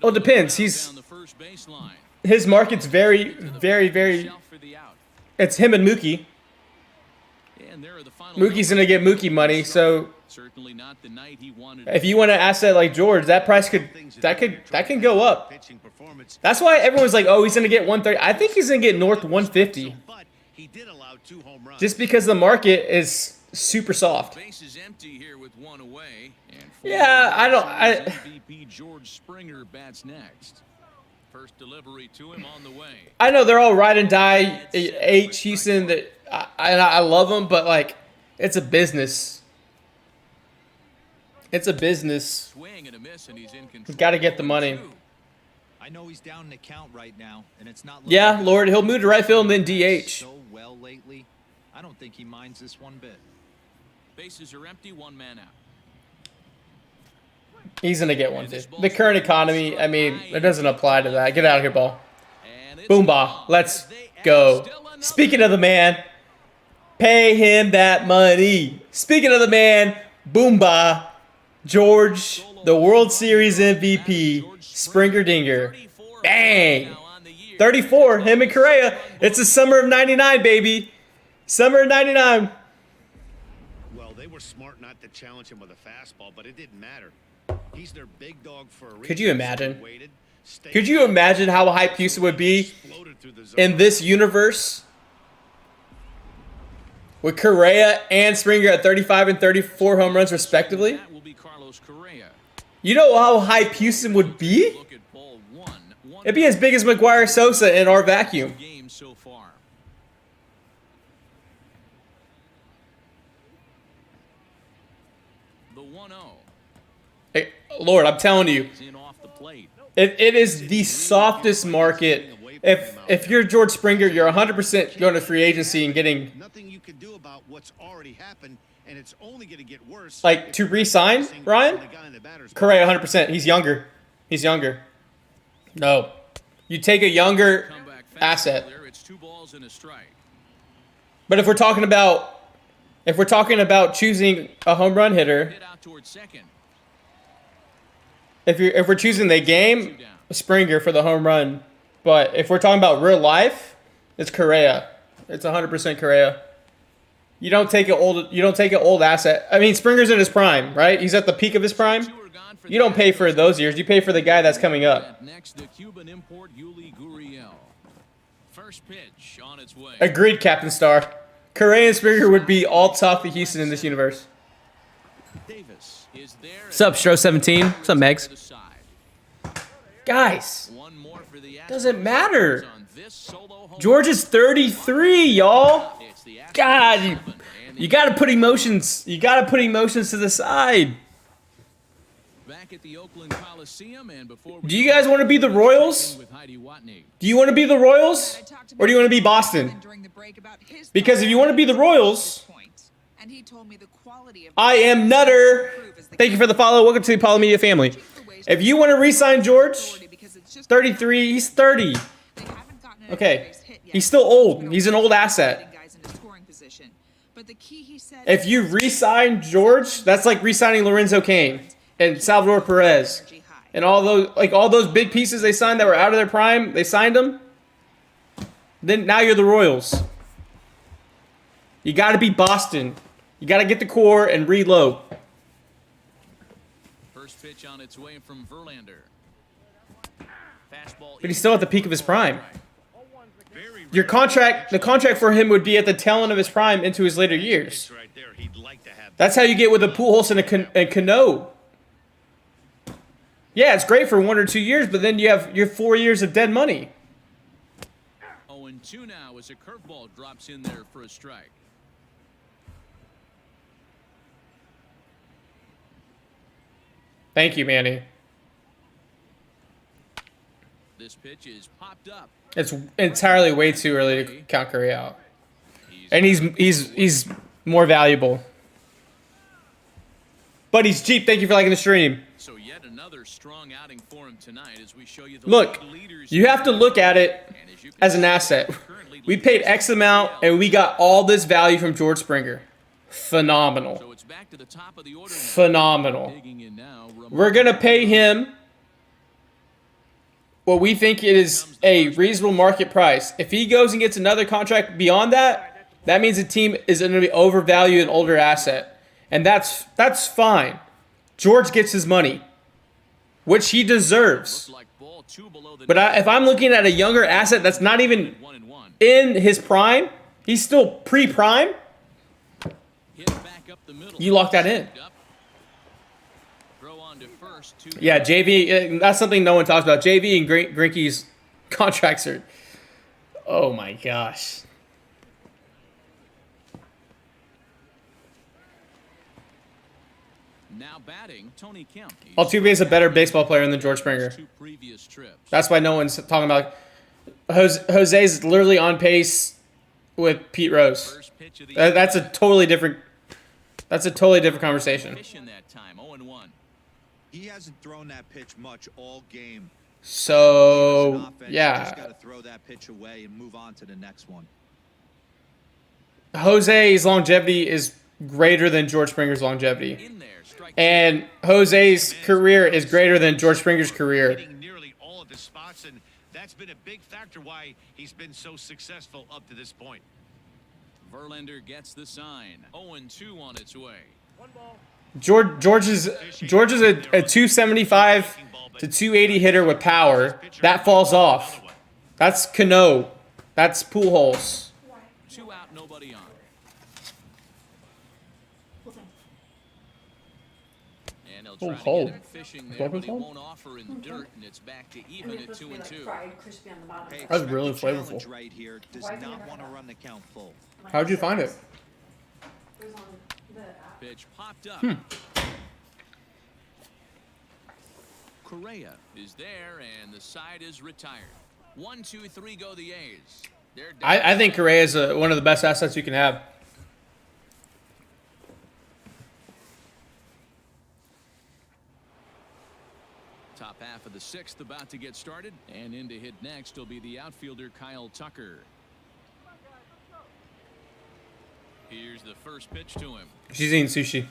Well, it depends. Down the first baseline. His market's very, very, very. Shelf for the out. It's him and Mookie. And there are the final Mookie's gonna get Mookie money. So certainly not the night he wanted. if you want an asset like George, that price can go up. Pitching performance. That's why everyone's like, oh, he's gonna get 130. I think he's gonna get north 150, But he did allow 2 home runs. just because the market is super soft. Base is empty here with 1 away. And Yeah, I don't. MVP George Springer bats next. First delivery to him on the way. I know they're all ride and die H Houston. That I love them, but like, it's a business. It's a business. Swing and a miss, and he's in control. He's got to get the money. I know he's down in the count right now, and it's not. Yeah, looking Lord, good. he'll move to right field and then DH. So well lately, I don't think he minds this one bit. Bases are empty, 1 man out. He's gonna get 150. The current economy, I mean, it doesn't apply to that. Get out of here, ball. And it's Boomba. gone. Let's They add go. still another. Speaking of the man, pay him that money. Speaking of the man, Boomba, George, the World Series MVP, Springer Dinger. Bang! 34, him and Correa. It's the summer of 99, baby. Summer of 99. Well, they were smart not to challenge him with a fastball, but it didn't matter. He's their big dog for a reason. Could you imagine? So waited, stayed Could you imagine how hype Houston would be exploded through the zone. in this universe? With Correa and Springer at 35 and 34 home runs respectively? That will be Carlos Correa. You know how hype Houston would be? Look at ball 1. It'd be as big as McGuire Sosa in our vacuum. Game so far. The 1-0. Hey, Lord, I'm telling you, Is in off the plate. it is the softest market. If you're George Springer, you're 100% going to free agency and getting Nothing you can do about what's already happened, and it's only going to get worse. like to re-sign Ryan. Correct, 100%. He's younger. He's younger. No, you take a younger Comeback asset. fastball there. It's 2 balls and a strike. But if we're talking about choosing a home run hitter, Hit out towards second. if we're choosing the game, Springer for the home run. But if we're talking about real life, it's Correa. It's 100% Correa. You don't take an old asset. I mean, Springer's in his prime, right? He's at the peak of his prime. You don't pay for those years. You pay for the guy that's coming up. Next, the Cuban import Yuli Gurriel. First pitch on its way. Agreed, Captain Star. Correa and Springer would be all talk to Houston in this universe. Davis is there. What's up, Stro17? What's up, Megs? Guys, One more for the doesn't matter. on this solo home George is 33, y'all. It's the Astros God, 7 and you gotta put emotions. You gotta put emotions to the side. back at the Oakland Coliseum, and before Do you guys want to be the Royals? with Heidi Watney. Do you want to be the Royals, or do you want to be Boston? Because if you want to be the Royals, I am Nutter. Thank you for the follow. Welcome to the Apollo Media family. If you want to re-sign George, 33, he's 30. Okay, he's still old. He's an old asset. If you re-sign George, that's like re-signing Lorenzo Cain and Salvador Perez and all those big pieces they signed that were out of their prime. They signed them. Then now you're the Royals. You got to be Boston. You got to get the core and reload. First pitch on its way from Verlander. Fastball. But he's still at the peak of his prime. The contract for him would be at the tail end of his prime into his later years. Right there, he'd like to have. That's how you get with a Pujols and a Cano. Yeah, it's great for 1 or 2 years, but then you have your 4 years of dead money. 0-2 now as a curveball drops in there for a strike. Thank you, Manny. This pitch is popped up. It's entirely way too early to count Curry out. And he's more valuable. But he's cheap. Thank you for liking the stream. So yet another strong outing for him tonight as we show you the Look, leaders. you have to look at it as an asset. We paid X amount, and we got all this value from George Springer. Phenomenal. So it's back to the top of the order. Phenomenal. Digging in now, We're going to pay him what we think is a reasonable market price. If he goes and gets another contract beyond that, that means the team is going to be overvalued an older asset. And that's fine. George gets his money, which he deserves. like ball 2 below the But if I'm looking at a younger asset that's not even 1-1. in his prime, he's still pre-prime, Hit back up the middle. you lock that in. Throw on to first. Yeah, JV, that's something no one talks about. JV and Greinke's contracts are, oh my gosh. Now batting, Tony Kemp. Altuve is a better baseball player than George Springer. 2 previous trips. That's why no one's talking about. Jose's literally on pace with Pete Rose. First pitch of the That's a totally different. That's a totally different conversation. pitch in that time. 0-1. He hasn't thrown that pitch much all game. So Just got yeah, to throw that pitch away and move on to the next one. Jose's longevity is greater than George Springer's longevity, In there. Strike and Jose's career is greater than George Springer's career. Hitting nearly all of his spots, and that's been a big factor why he's been so successful up to this point. Verlander gets the sign. 0-2 on its way. One ball. George is a 275 to 280 hitter with power. That falls off. That's Cano. That's Pujols. 2 out, nobody on. And he'll try to cold. get it fishing Is there, that but he cold? won't offer in dirt, and it's back to even at 2-2. Fried, crispy on the bottom. Hey, That's really expect the flavorful. challenge right here does not want to run the count full. How'd you find it? It was on the app. Pitch popped up. Correa is there, and the side is retired. 1, 2, 3 go the A's. They're down. I think Correa is one of the best assets you can have. Top half of the 6th about to get started, and in to hit next will be the outfielder Kyle Tucker. Here's the first pitch to him. She's eating sushi.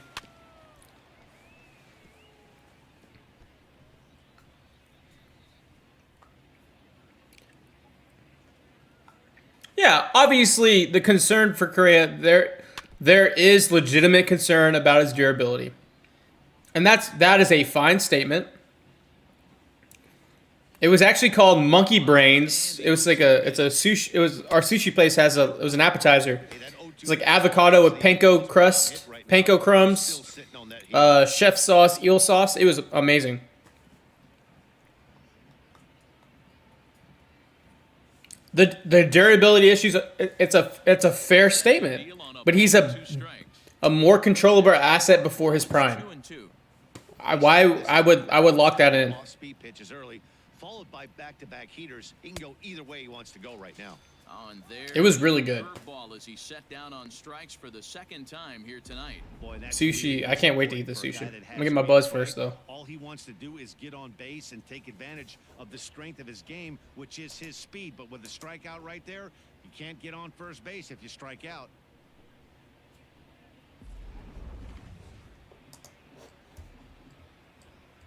Yeah, obviously the concern for Correa, there is legitimate concern about his durability. And that is a fine statement. It was actually called Monkey Brains. It was like our sushi place it was an appetizer. It's like avocado with panko crust, panko crumbs, chef sauce, eel sauce. It was amazing. The durability issues, it's a fair statement, but he's a more controllable asset before his prime. I would lock that in. Off-speed pitches early, followed by back-to-back heaters. He can go either way he wants to go right now. It was really good. As he set down on strikes for the second time here tonight. Boy, that Sushi, I can't wait to eat the for a guy sushi. that I'm has gonna get my great buzz strike. first though. All he wants to do is get on base and take advantage of the strength of his game, which is his speed. But with the strikeout right there, you can't get on first base if you strike out.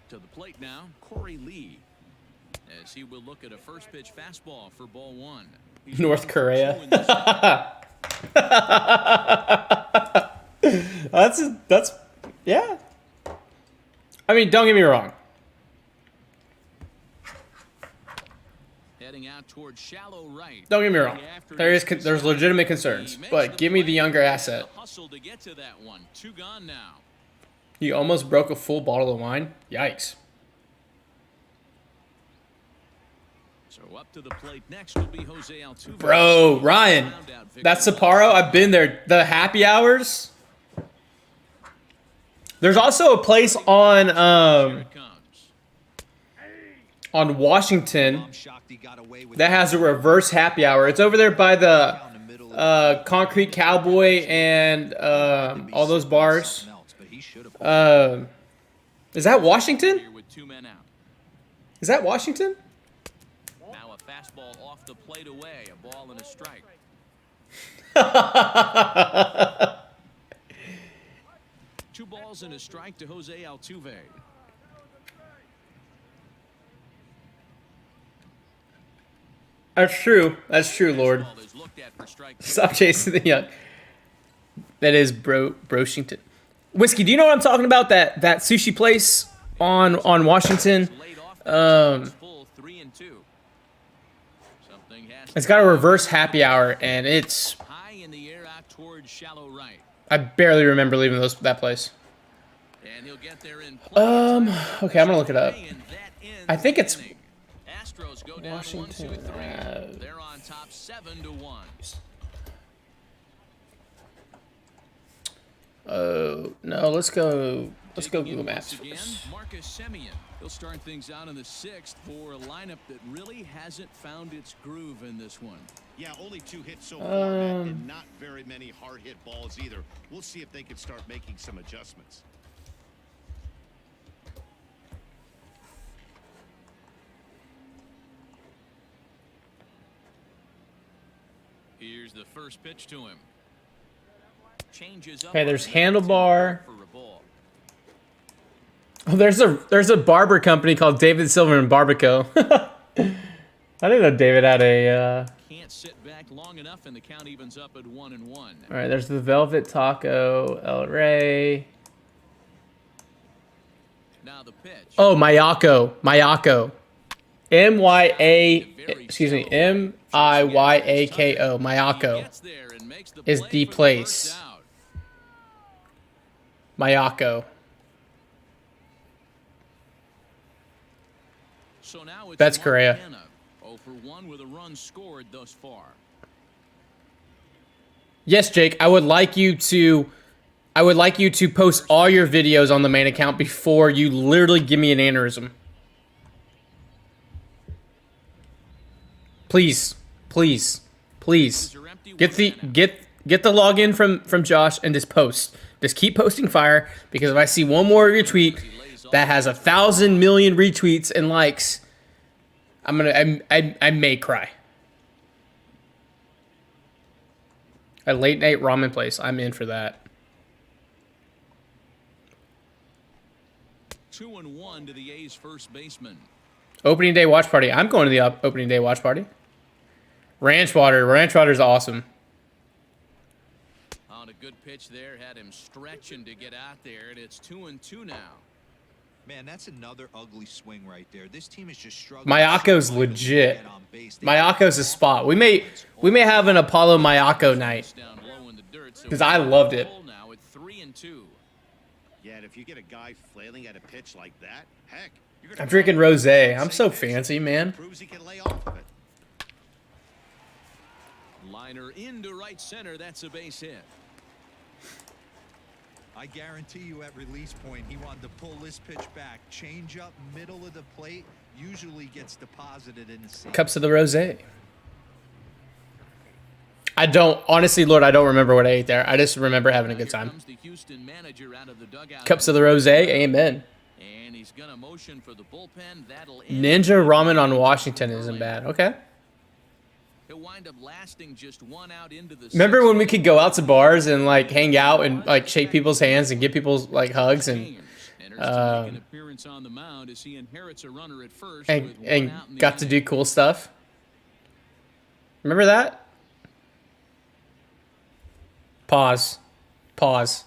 To the plate now, Corey Lee, as he will look at a first pitch fastball for ball 1. He's North Korea. 2 in the second. That's yeah. I mean, don't get me wrong. Heading out towards shallow right. Don't get me wrong. There's legitimate concerns, but give me the younger asset. Hustle to get to that one. 2 gone now. You almost broke a full bottle of wine. Yikes. So up to the plate next will be Jose Altuve. Bro, Ryan, that's Sapporo. I've been there. The happy hours. There's also a place Here it comes. Washington that has a reverse happy hour. It's over there by the Concrete Cowboy and all those bars. Is that Washington? Here with 2 men out. Is that Washington? Now a fastball off the plate away. A ball and a strike. 2 balls and a strike to Jose Altuve. That's true. That's true, Lord. Ball is looked at for strike 2. Stop chasing the young. That is Broshington. Whiskey, do you know what I'm talking about? That sushi place on Washington. Laid off the full 3-2. Something has It's got a reverse happy hour, and it's. high in the air out towards shallow right. I barely remember leaving that place. And he'll get there in Okay, I'm gonna look it up. And that ends I think the it's inning. Astros go down Washington, 1, 2, 3. They're on top 7-1. No, let's go Taking Google in Maps once again, first. Marcus Semien. He'll start things out in the 6th for a lineup that really hasn't found its groove in this one. Yeah, only 2 hits so far, Matt, and not very many hard-hit balls either. We'll see if they can start making some adjustments. Here's the first pitch to him. Changes up. Okay, there's on handlebar. for a ball. Oh, there's a barber company called David Silver and Barbaco. I didn't know David had a. Can't sit back long enough, and the count evens up at 1-1. All right, there's the Velvet Taco, El Rey. Now the pitch. Oh, Mayako. M-I-Y-A-K-O. Mayako Gets there and makes the is play the for the place. first out. Mayako. So now it's That's Mark Correa. Hanna, 0 for 1 with a run scored thus far. Yes, Jake, I would like you to post all your videos on the main account before you literally give me an aneurysm. Please, please, please. Get the login from Josh and just post. Just keep posting fire, because if I see one more retweet that has 1,000 million retweets and likes, I may cry. A late night ramen place. I'm in for that. 2-1 to the A's first baseman. Opening day watch party. I'm going to the opening day watch party. Ranch Water's awesome. On a good pitch there, had him stretching to get out there, and it's 2-2 now. Man, that's another ugly swing right there. This team is just struggling. Mayako's legit. Mayako's a spot. We may have an Apollo Mayako night, because I loved it. Now at 3-2. Yeah, and if you get a guy flailing at a pitch like that, heck, you're I'm drinking rosé. I'm so fancy, man. proves he can lay off of it. Liner into right center. That's a base hit. I guarantee you at release point, he wanted to pull this pitch back. Change up middle of the plate usually gets deposited in the seat. Cups of the rosé. I don't, honestly, Lord, I don't remember what I ate there. I just remember having a good time. Comes the Houston manager out of the dugout. Cups of the rosé. Amen. And he's gonna motion for the bullpen. That'll end. Ninja ramen on Washington isn't bad. Okay. He'll wind up lasting just one out into the Remember when we could go out to bars and like hang out and like shake people's hands and give people like hugs and an appearance on the mound as he inherits a runner at first and, with one and out in the got to do inning. cool stuff? Remember that? Pause. Pause.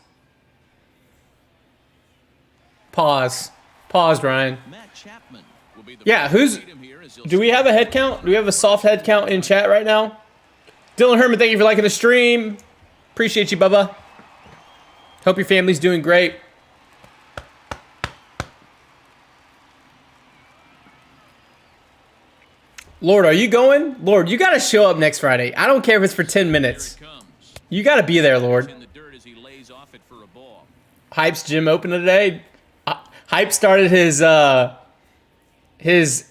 Pause. Pause, Ryan. Matt Chapman will be the Yeah, first who's... to meet him here as he'll Do we have a head count? Do we have a soft head count in chat right now? Dylan Herman, thank you for liking the stream. Appreciate you, Bubba. Hope your family's doing great. Lord, are you going? Lord, you got to show up next Friday. I don't care if it's for 10 minutes. Here it comes. You got to be there, Lord. In the dirt as he lays off it for a ball. Hype's gym open today. Hype started his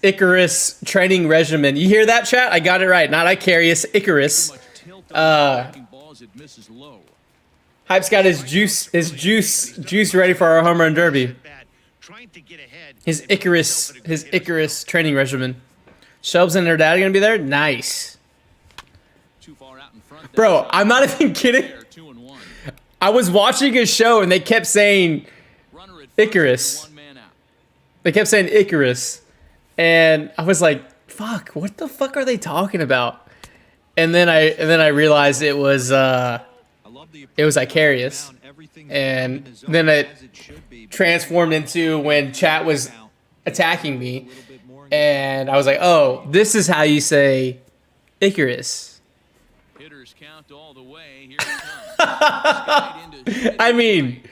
Icarus training regimen. You hear that, chat? I got it right. Not Icarius, Icarus. Much tilt on breaking balls, it misses low. Hype's got his juice ready for our home run derby. Trying to get ahead. His Icarus training regimen. Shelbs and their dad are gonna be there. Nice, Too far out in front. bro. I'm not even kidding. 2-1. I was watching a show and they kept saying Runner at first Icarus. with one man out. They kept saying Icarus, and I was like, "Fuck! What the fuck are they talking about?" And then I realized it was Icarius, and then it transformed into when chat was attacking me, and I was like, "Oh, this is how you say Icarus." Hitters count all the way. Here it comes. Skied into I mean,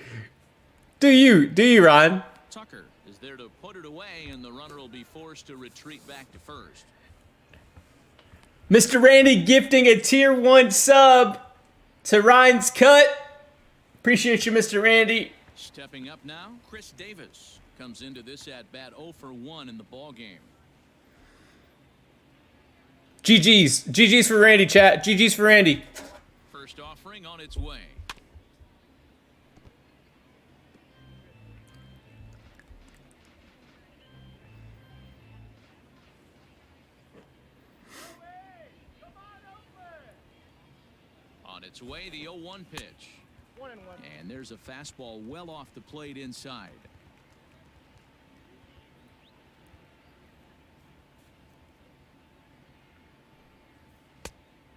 do you, Ron? Tucker is there to put it away, and the runner will be forced to retreat back to first. Mr. Randy gifting a tier 1 sub to Ryan's Cut. Appreciate you, Mr. Randy. Stepping up now, Chris Davis comes into this at bat 0 for 1 in the ball game. GG's for Randy, chat. GG's for Randy. First offering on its way. On its way, the 0-1 pitch. 1-1. And there's a fastball well off the plate inside.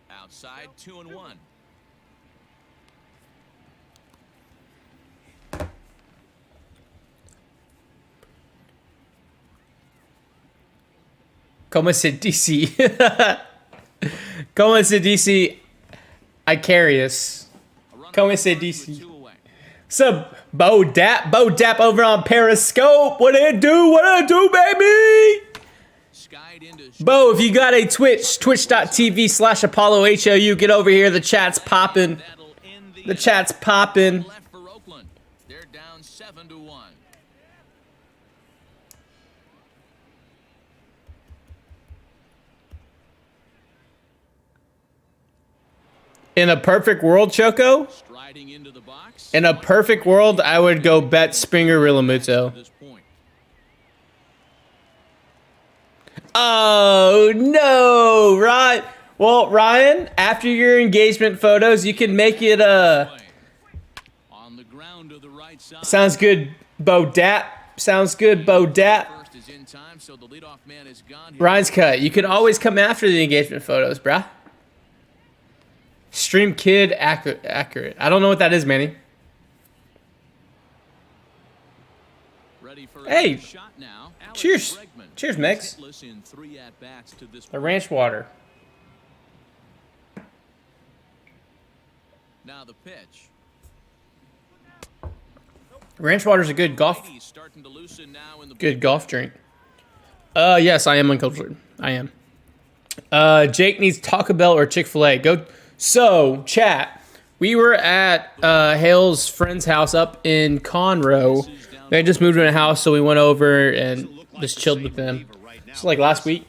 Outside, 2-1. Como se dice? Como se dice? Icarius. Como se dice? Sub Bo Dap over on Periscope. What it do, baby? Skied into Bo, if you got a twitch.tv/ApolloHOU, get over here. The chat's popping. that'll end The chat's popping. left for Oakland. They're down 7-1. In a perfect world, Choco, Striding into the box. in a perfect world, I would go bet Springer Realmuto. This point. Oh, no, right. Well, Ryan, after your engagement photos, you can make it, On the ground to the right side. sounds good, Bo Dap. Sounds good, Bo Dap. First is in time, so the leadoff man is gone. Ryan's cut. You can always come after the engagement photos, bruh. Stream Kid accurate. I don't know what that is, Manny. Ready for Hey. a shot now. Alex Cheers. Bregman. Cheers, Megs. Hitless in 3 at-bats to this The ranch water. Now the pitch. Ranch water's a good golf He's starting to loosen now in the Good golf drink. Yes, I am uncultured. I am. Jake needs Taco Bell or Chick-fil-A. Go. So, chat. We were at Hale's friend's house up in Conroe. They just moved in a house, so we went over and just chilled with them. It's like last week.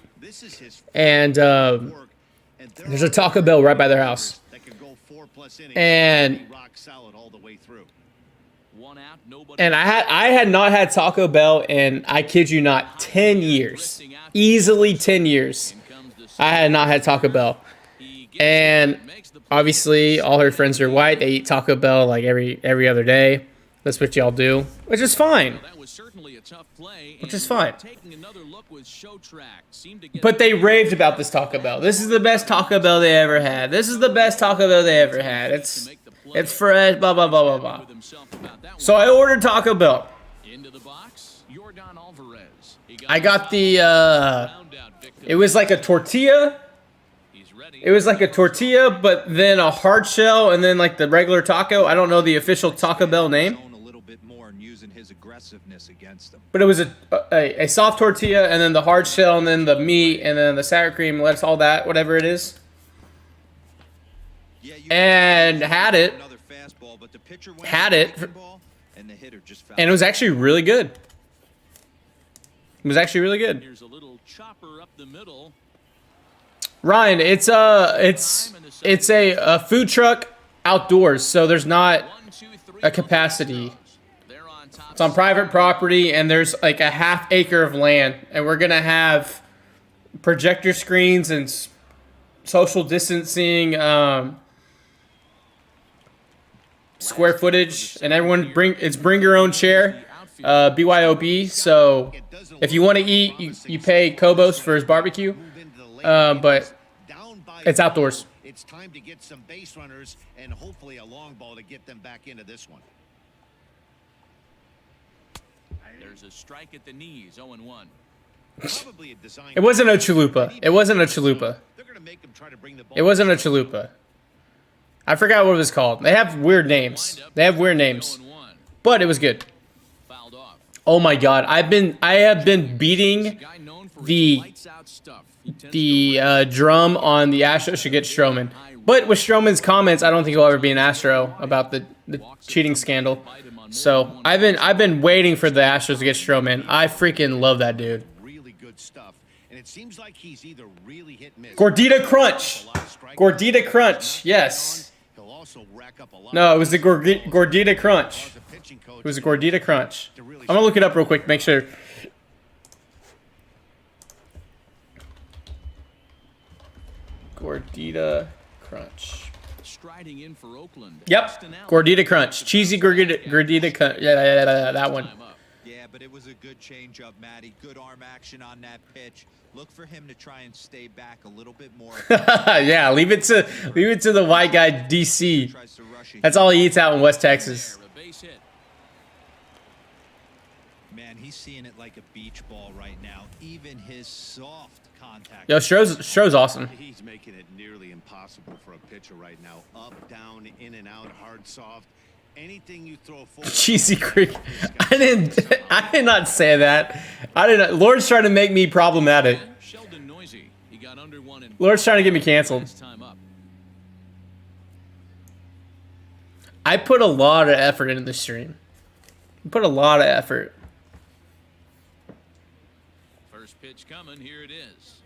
And there's a Taco Bell right by their house. And one out, nobody. And I had not had Taco Bell in, I kid you not, 10 years. Easily 10 years. I had not had Taco Bell. And obviously all her friends are white. They eat Taco Bell like every other day. That's what y'all do, which is fine. That was certainly a tough play. Which is fine. Taking another look with show track seemed to get But they raved about this Taco Bell. This is the best Taco Bell they ever had. This is the best TacoEll they ever had. It's fresh, blah, blah, blah, blah, blah. with himself about that So I ordered Taco Bell. one. Into the box, Yordan Alvarez. He I got the, round out victim. it was like a tortilla. He's ready. It was like a tortilla, but then a hard shell, and then like the regular taco. I don't know the official Taco Bell name, Zone a little bit more and using his aggressiveness against them. but it was a soft tortilla, and then the hard shell, and then the meat, and then the sour cream, lettuce, all that, whatever it is. Yeah, you And had it, another fastball, but the pitcher went had with it, the ball, and the hitter just fouled and it was actually really good. It was actually really good. Here's a little chopper up the middle. Ryan, it's a food truck outdoors, so there's not 1, 2, 3. a capacity. They're on top. It's on private property, and there's like a half acre of land, and we're gonna have projector screens and social distancing, square footage, and everyone bring your own chair, BYOB. So if you want to eat, you pay Kobos for his barbecue, but it's outdoors. It's time to get some base runners and hopefully a long ball to get them back into this one. There's a strike at the knees. 0-1. Probably a design. It wasn't a chalupa. It wasn't a chalupa. They're gonna make them try to bring the ball. It wasn't a chalupa. I forgot what it was called. They have weird names. They have weird names, 0-1. but it was good. Fouled off. Oh my God, I have been beating Guy known for the his lights out stuff. He tends to drum on the Astros should get Stroman. But with Stroman's comments, I don't think he'll ever be an Astro about the cheating scandal. So I've been waiting for the Astros to get Stroman. I freaking love that dude. Really good stuff, and it seems like he's either really hit and miss. Gordita Crunch. Gordita Crunch. Yes. He'll also rack up a lot. No, it was the Gordita Crunch. It was a Gordita Crunch. I'm gonna look it up real quick, make sure. Gordita Crunch. striding in for Oakland. Yep. Austin Allen. Gordita Crunch. Cheesy Gordita Crunch. Yeah, that one. Time up. Yeah, but it was a good changeup, Matty. Good arm action on that pitch. Look for him to try and stay back a little bit more. Yeah, leave it to the white guy DC. Tries to rush it. That's all he eats out in West Texas. There, a base hit. Man, he's seeing it like a beach ball right now. Even his soft contact. Yo, Stroh's awesome. He's making it nearly impossible for a pitcher right now. Up, down, in and out, hard, soft. Anything you throw forward. Cheesy Creek. I did not say that. I did not. Lord's trying to make me problematic. Sheldon Noisy. He got under one and Lord's trying to get me canceled. last time up. I put a lot of effort into the stream. I put a lot of effort. First pitch coming. Here it is.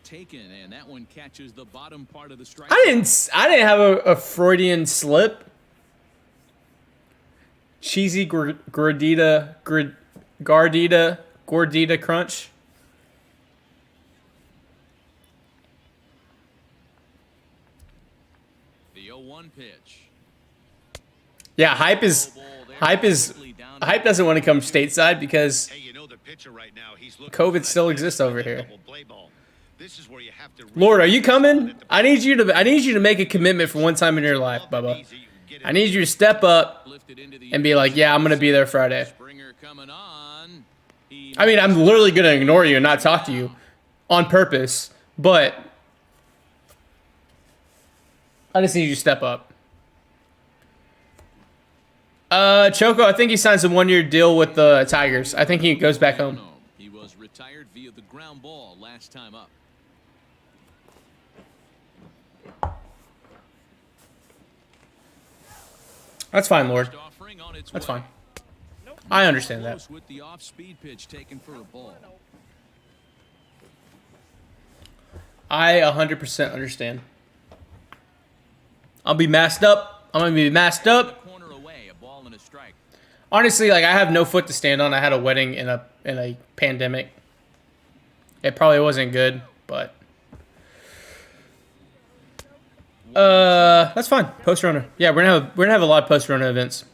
taken, and that one catches the bottom part of the strike. I didn't have a Freudian slip. Cheesy gordita crunch. The 0-1 pitch. Yeah, hype doesn't want to come stateside because Hey, you know the pitcher right now, he's looking COVID for that still pitch exists for over that here. double play ball. This is where you have to Lord, are you coming? I need you to make a commitment for one time in your life, Bubba. I need you to step up and be like, yeah, I'm gonna be there Friday. Springer coming on. I mean, I'm literally gonna ignore you and not talk to you on purpose, but I just need you to step up. Choco, I think he signs a 1-year deal with the Tigers. I think he goes back home. He was retired via the ground ball last time up. That's fine, Lord. First offering on its That's way. fine. I understand that. Close with the off-speed pitch taken for a ball. I 100% understand. I'll be masked up. I'm gonna be masked up. Corner away, a ball and a strike. Honestly, like I have no foot to stand on. I had a wedding in a pandemic. It probably wasn't good, but that's fine. Post runner. Yeah, we're gonna have a lot of post runner events.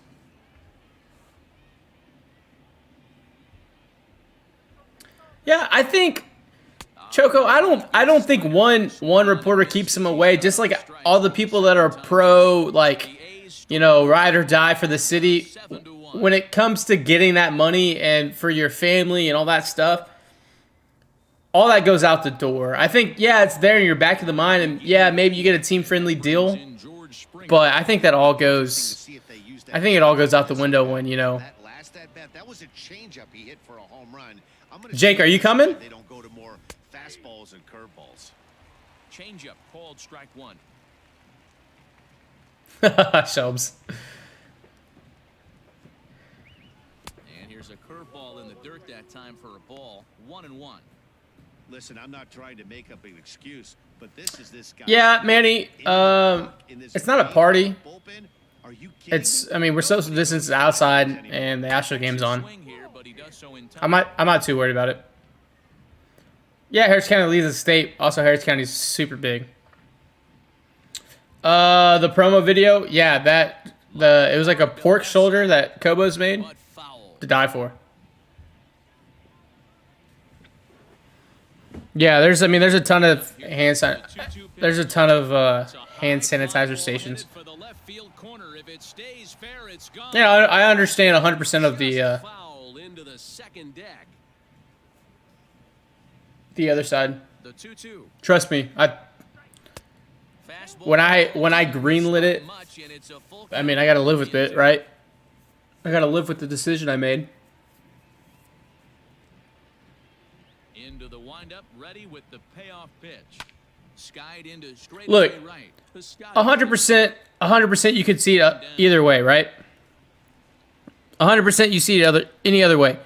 Yeah, I think Choco, I don't think one reporter keeps him away. Just like all the people that are pro, like, you know, ride or die for the city. When it comes to getting that money and for your family and all that stuff, all that goes out the door. I think, yeah, it's there in your back of the mind, and yeah, maybe you get a team-friendly deal, but I think that all goes. I think it all goes out the window when, you know. That last at bat, that was a changeup he hit for a home run. I'm gonna Jake, are you coming? They don't go to more fastballs and curveballs. Changeup called strike one. Shelbs. And here's a curveball in the dirt that time for a ball. 1-1. Listen, I'm not trying to make up an excuse, but this guy. Yeah, Manny. It's not a party. Bullpen? Are you kidding It's. me? I mean, we're social distance outside, and the Astro game's on. Swing here, but he does so in time. I'm not too worried about it. Yeah, Harris County leads the state. Also, Harris County is super big. The promo video, yeah, it was like a pork shoulder that Kobo's made But foul. to die for. Yeah, there's a ton of hand sanitizer stations. For the left field corner. If it stays fair, it's gone. Yeah, I understand 100% of Foul into the second deck. the other side. The 2-2. Trust me, Fastball when I greenlit it, much, and it's a full I mean, I gotta live with it, right? I gotta live with the decision I made. into the windup, ready with the payoff pitch. Skied into straight Look, right. The sky- 100%, you could see it either way, right? 100% you see it any other way.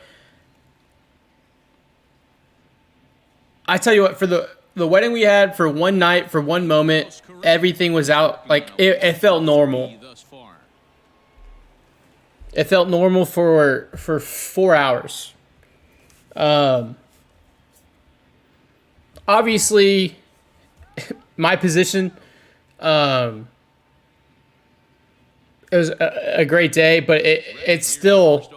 I tell you what, for the wedding we had, for one night, for one moment, everything was out. Like, it felt normal. Thus far. It felt normal for 4 hours. Obviously, my position, it was a great day, but it still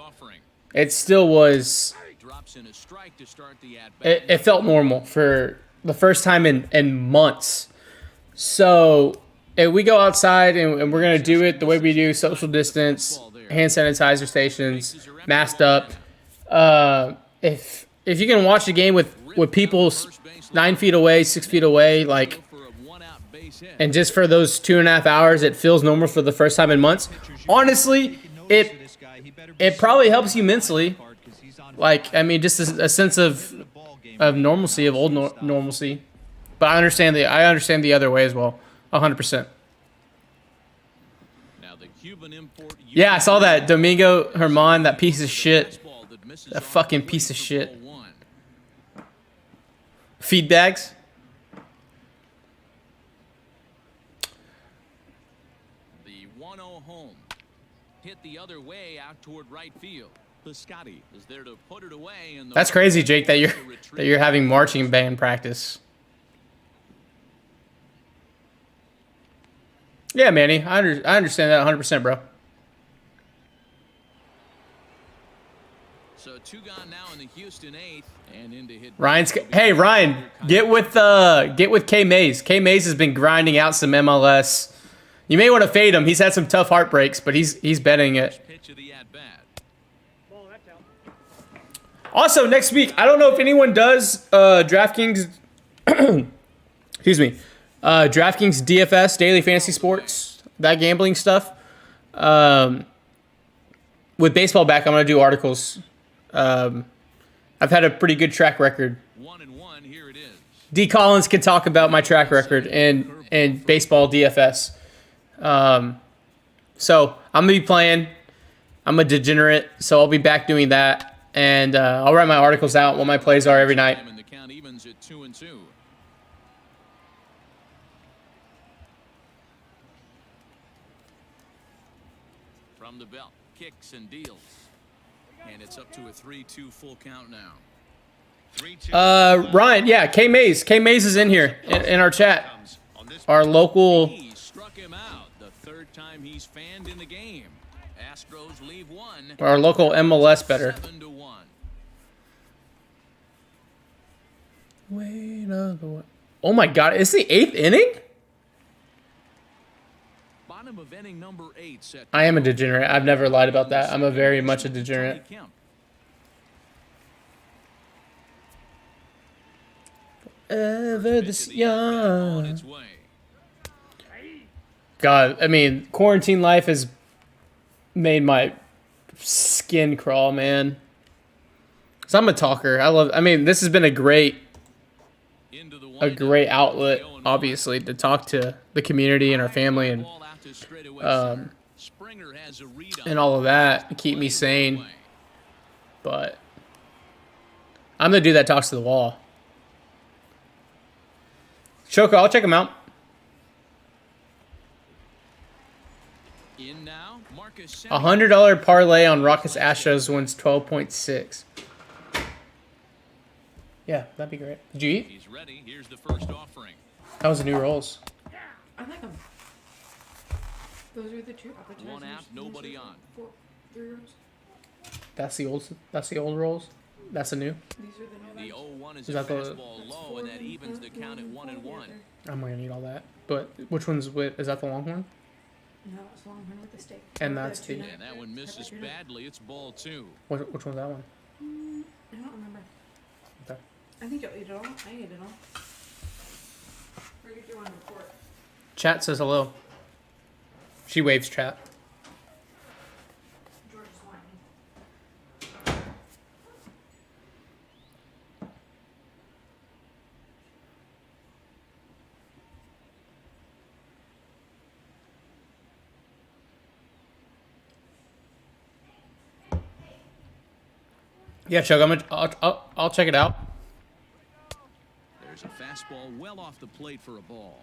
was. Drops in a strike to start the at-bat. It felt normal for the first time in months. So if we go outside and we're gonna do it the way we do, social distance, hand sanitizer stations, masked up. If you can watch a game with people 9 feet away, 6 feet away, like, For a one-out base hit. and just for those 2.5 hours, it feels normal for the first time in months. Honestly, it probably helps you mentally. Like, I mean, just a sense of normalcy, of old normalcy. But I understand the other way as well, 100%. Now the Cuban import. Yeah, I saw that Domingo Herman, that piece of shit, that fucking piece of shit. Feed bags. hit the other way out toward right field. Piscotti is there to put it away. And That's crazy, Jake, that you're having marching band practice. Yeah, Manny, I understand that 100%, bro. So two gone now in the Houston eighth and into hit. Hey Ryan, get with K Mays. K Mays has been grinding out some MLS. You may want to fade him. He's had some tough heartbreaks, but he's betting it. Pitch of the at bat. Ball, that's out. Also, next week, I don't know if anyone does DraftKings. Excuse me, DraftKings DFS Daily Fantasy Sports, that gambling stuff. With baseball back, I'm gonna do articles. I've had a pretty good track record. 1-1. Here it is. D. Collins can talk about my track record in baseball DFS. So I'm gonna be playing. I'm a degenerate, so I'll be back doing that, and I'll write my articles out, what my plays are every night. And the count evens at 2-2. From the belt, kicks and deals, and it's up to a 3-2 full count now. 3-2. Ryan, yeah, K Mays is in here in our chat. Our local. He struck him out the third time he's fanned in the game. Astros leave one. Our local MLS better. 7-1. Wait another one. Oh my God! It's the 8th inning. Bottom of inning number 8 set. I am a degenerate. I've never lied about that. I'm a very much a degenerate. Ever this On young. its way. God, I mean, quarantine life has made my skin crawl, man. So I'm a talker. I mean, this has been a great Into the a windup. great outlet, 0-1. obviously, to talk to the community and our family and Ball out to straightaway um, center. Springer has a read on and all of that to keep me sane. But I'm the dude that talks to the wall. Choco, I'll check him out. In now, Marcus $100 parlay on Rockets Astros wins 12.6. Yeah, that'd be great. Did you eat? He's ready. Here's the first offering. That was the new rolls. I like them. Those are the two appetizers. One out, nobody on. 3 rolls. That's the old rolls. That's the new. These are the The new ones. 0-1 is Is a that the- fastball low, and that evens the count at 1-1. I'm not gonna eat all that. But which one's with? Is that the long one? No, that's Longhorn with the steak. And Or that's the- tuna. And that one misses badly. It's ball 2. Which one's that one? I don't remember. Okay. I think you'll eat it all. I ate it all. Or you do on report. Chat says hello. She waves chat. George is whining. Yeah, Chuck. I'll check it out. There's a fastball well off the plate for a ball.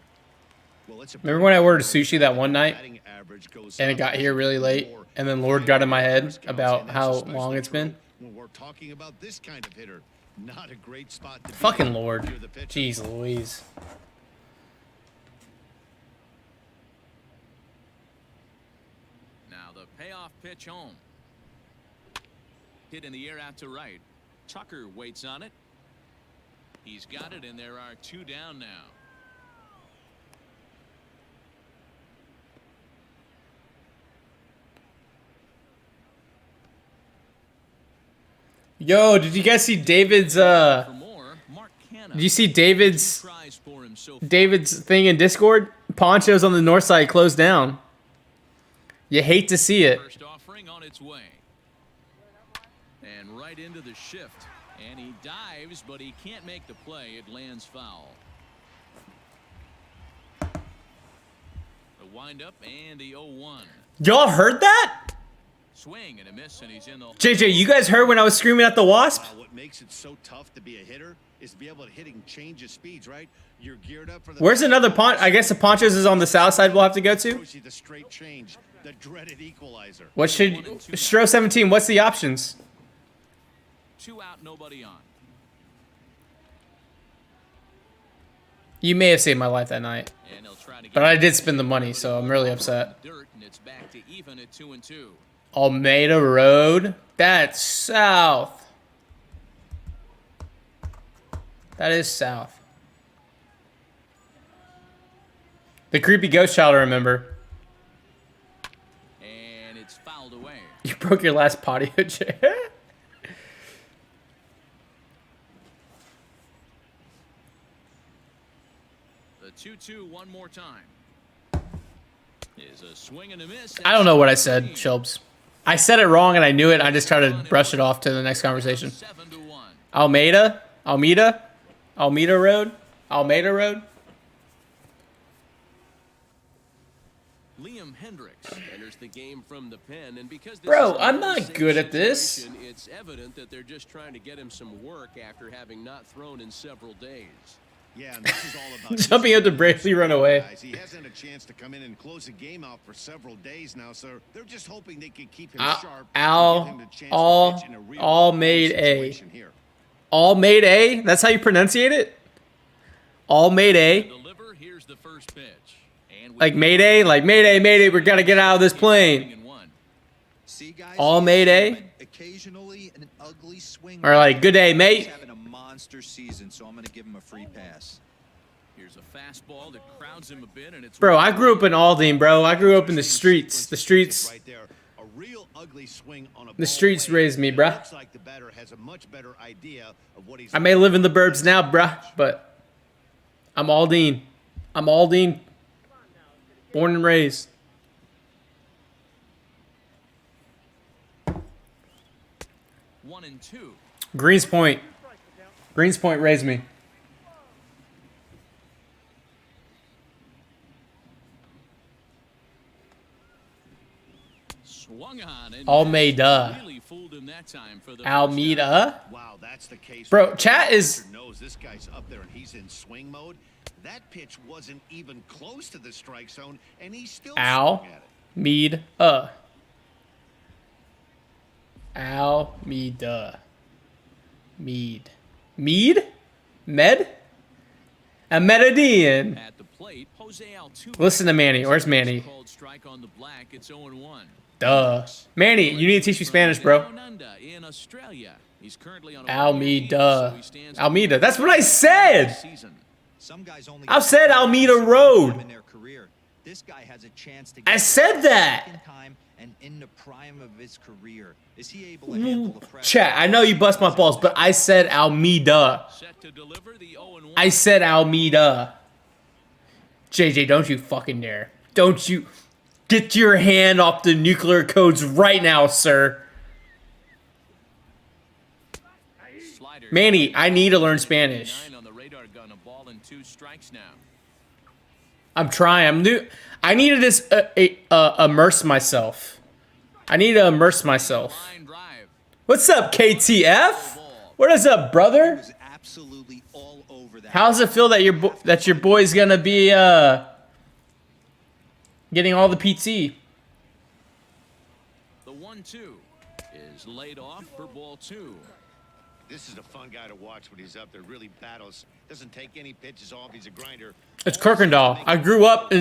Well, it's a Remember when I ordered sushi that one night batting average goes and it up got here really late, more. and then Lord got in my head about And that's how especially long it's been? true when we're talking about this kind of hitter. Not a great spot to be Fucking in Lord. if you're the pitcher. Jeez Louise. Now the payoff pitch home. Hit in the air out to right. Tucker waits on it. He's got it, and there are 2 down now. Yo, did you guys see David's For more, Mark Canha. did you see David's Tries for him so thing in Discord? Ponchos on the north side closed down. You hate to see it. First offering on its way. And right into the shift. And he dives, but he can't make the play. It lands foul. The windup and the 0-1. Y'all heard that? Swing and a miss, and he's in the JJ, you guys heard when I was screaming at the Wasp? What makes it so tough to be a hitter is to be able to hit and change his speeds, right? You're geared up for the. Where's another Ponch? I guess the Ponchos is on the south side we'll have to go to. Throws you the straight change. The dreaded equalizer. What should Stro 17? What's the options? 2 out, nobody on. You may have saved my life that night, And he'll try to get but I did spend the money, so I'm really upset. dirt, and it's back to even at 2-2. Almeida Road. That's south. That is south. The creepy ghost child, I remember. And it's fouled away. You broke your last patio chair. The 2-2 one more time. Is a swing and a miss. I don't know what I said, Shilbs. I said it wrong and I knew it. I just tried to brush it off to the next conversation. 7-1. Almeida Road. Liam Hendricks enters the game from the pen, and because this Bro, is a I'm not no-save good at this. situation, it's evident that they're just trying to get him some work after having not thrown in several days. Yeah, and this is all about Jumping up to bravely run away. Guys, he hasn't had a chance to come in and close the game out for several days now, so they're just hoping they could keep him sharp. and give him the chance to pitch in a real all made A. situation here. All made A? That's how you pronunciate it? All made A? Deliver, here's the first pitch. And Like Mayday? Like Mayday, we gotta get out of this plane. See, guys, All he's made A? human. Occasionally an ugly swing. Or like, good day, He's mate. having a monster season, so I'm going to give him a free pass. Here's a fastball that crowds him a bit, and it's Bro, I grew up in Aldine, bro. I grew up in the streets. The streets. Right there. A real ugly swing on a The ball streets away. raised me, It bruh. looks like the batter has a much better idea of what he's I may live in the burbs now, bruh, but I'm Aldine. I'm Aldine. Born and raised. 1-2. Greens Point. Greens Point raised me. Swung on and Almeida. really fooled him that time for the Almeida. Wow, that's the case. Bro, where chat the is- pitcher knows this guy's up there and he's in swing mode. That pitch wasn't even close to the strike zone, and he still swung at it. Almeida. Almeida. Mead. Mead? Med? A Medellin. At the plate, Jose Altuve. Listen to Manny. Where's Manny? Called strike on the black. It's 0-1. Duh. Manny, you need to teach me Spanish, bro. In Australia. He's currently on a Almeida. so he stands Almeida. That's what I said. season. Some guys only I've said Alameda Road. in their career. This guy has a chance to I get said that. second time and in the prime of his career. Is he able to handle the pressure? Chat, I know you bust my balls, but I said Almeida. Set to deliver the 0-1. I said Almeida. JJ, don't you fucking dare. Don't you. Get your hand off the nuclear codes right now, sir. Slider. Manny, I need to learn Spanish. 9 on the radar gun, a ball and 2 strikes now. I'm trying. I'm new. I need to just immerse myself. I need to immerse myself. Line drive. What's up, KTF? What is up, brother? Was absolutely all over that. How does it feel that your boy's gonna be getting all the PT? The 1-2 is laid off for ball 2. This is a fun guy to watch when he's up there. Really battles. Doesn't take any pitches off. He's a grinder. It's Kirkendall. I grew up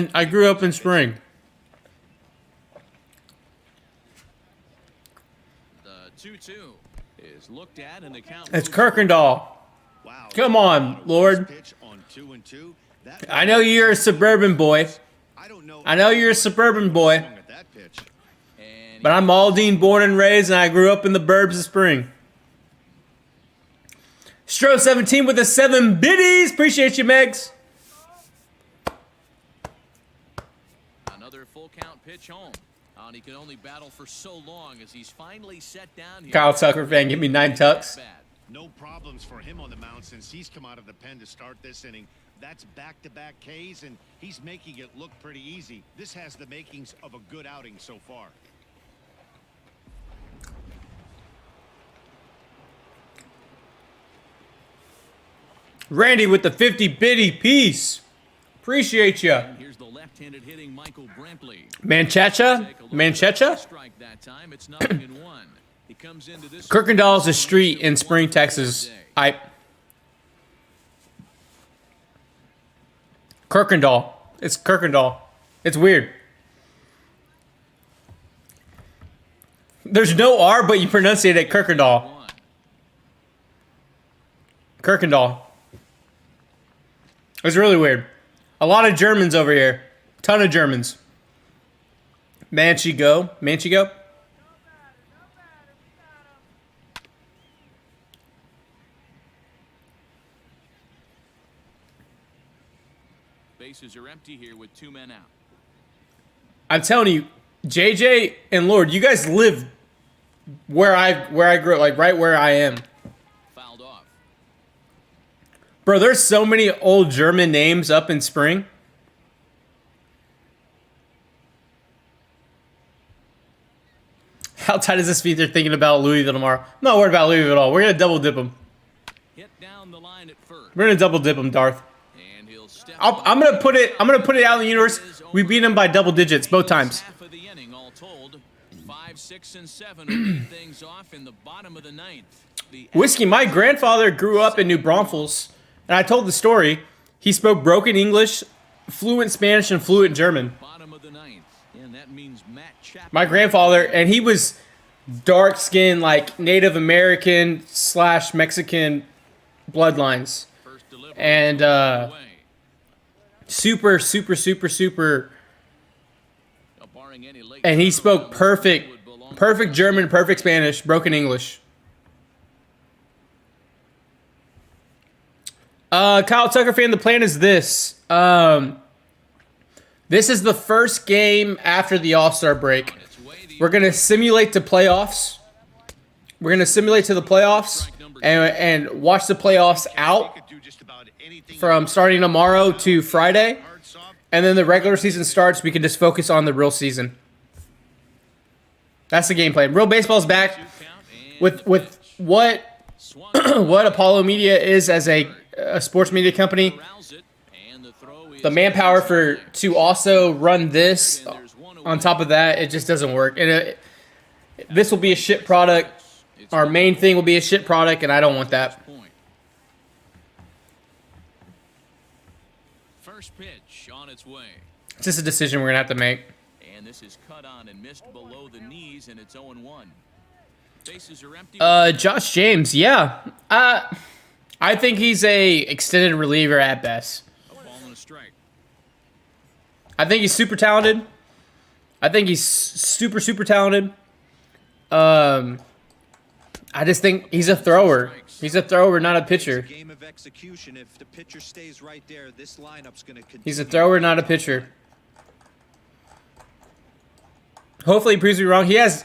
in Spring. The 2-2 is looked at and the count. It's moves Kirkendall. Wow. Come on, Lord. Pitch on 2-2. That I know you're a suburban boy. I know you're a suburban boy, swung at that pitch. And but I'm Aldine born and raised, and I grew up in the burbs of Spring. Stro 17 with the 7 biddies. Appreciate you, Megs. another full count pitch home. And he could only battle for so long as he's finally set down here. Kyle Tucker fan, give me 9 tucks. No problems for him on the mound since he's come out of the pen to start this inning. That's back-to-back Ks, and he's making it look pretty easy. This has the makings of a good outing so far. Randy with the 50 biddy piece. Appreciate ya. Here's the lefty left-handed hitting Michael Brantley. Manchecha? Strike that time. It's 0-1. He comes into this Kirkendall is a street in Spring, Texas. Kirkendall. It's Kirkendall. It's weird. There's no R, but you pronunciate it Kirkendall. Kirkendall. It's really weird. A lot of Germans over here. Ton of Germans. Manchego. Manchego? Bases are empty here with 2 men out. I'm telling you, JJ and Lord, you guys live where I grew up, like right where I am. Fouled off. Bro, there's so many old German names up in Spring. How tight is this feed? They're thinking about Louisville tomorrow. I'm not worried about Louisville at all. We're going to double dip them. Hit down the line at first. We're going to double dip them, Darth. And he'll step I'm going to put it out in the universe. We beat them by double digits both times. Half of the inning all told. 5, 6, and 7 will lead things off in the bottom of the 9th. Whiskey, my grandfather grew up in New Braunfels, and I told the story. He spoke broken English, fluent Spanish, and fluent German. Bottom of the 9th. And that means Matt Chapman. My grandfather, and he was dark skinned, like Native American / Mexican bloodlines. First delivery And away. super. Barring any late And he spoke turnaround, would belong perfect German, perfect Spanish, broken English. Kyle Tucker fan, the plan is this. This is the first game after the All-Star break. on its way. The We're going to simulate to playoffs. We're going to simulate to the playoffs and watch the playoffs out from starting tomorrow to Friday. And then the regular season starts. We can just focus on the real season. That's the game plan. Real Baseball's back with what what Apollo Media is as a sports media company. Rouse it, and the throw is The manpower to also run this on top of that, it just doesn't work. And this will be a shit product. Our main thing will be a shit product, and I don't want that. point. First pitch on its way. It's just a decision we're going to have to make. And this is cut on and missed below the knees, and it's 0-1. Bases are empty. Josh James, yeah. I think he's a extended reliever at best. A ball and a strike. I think he's super talented. I think he's super talented. I just think he's a thrower. He's a thrower, not a pitcher. Game of execution. If the pitcher stays right there, this lineup's going to continue. He's a thrower, not a pitcher. Hopefully he proves me wrong. He has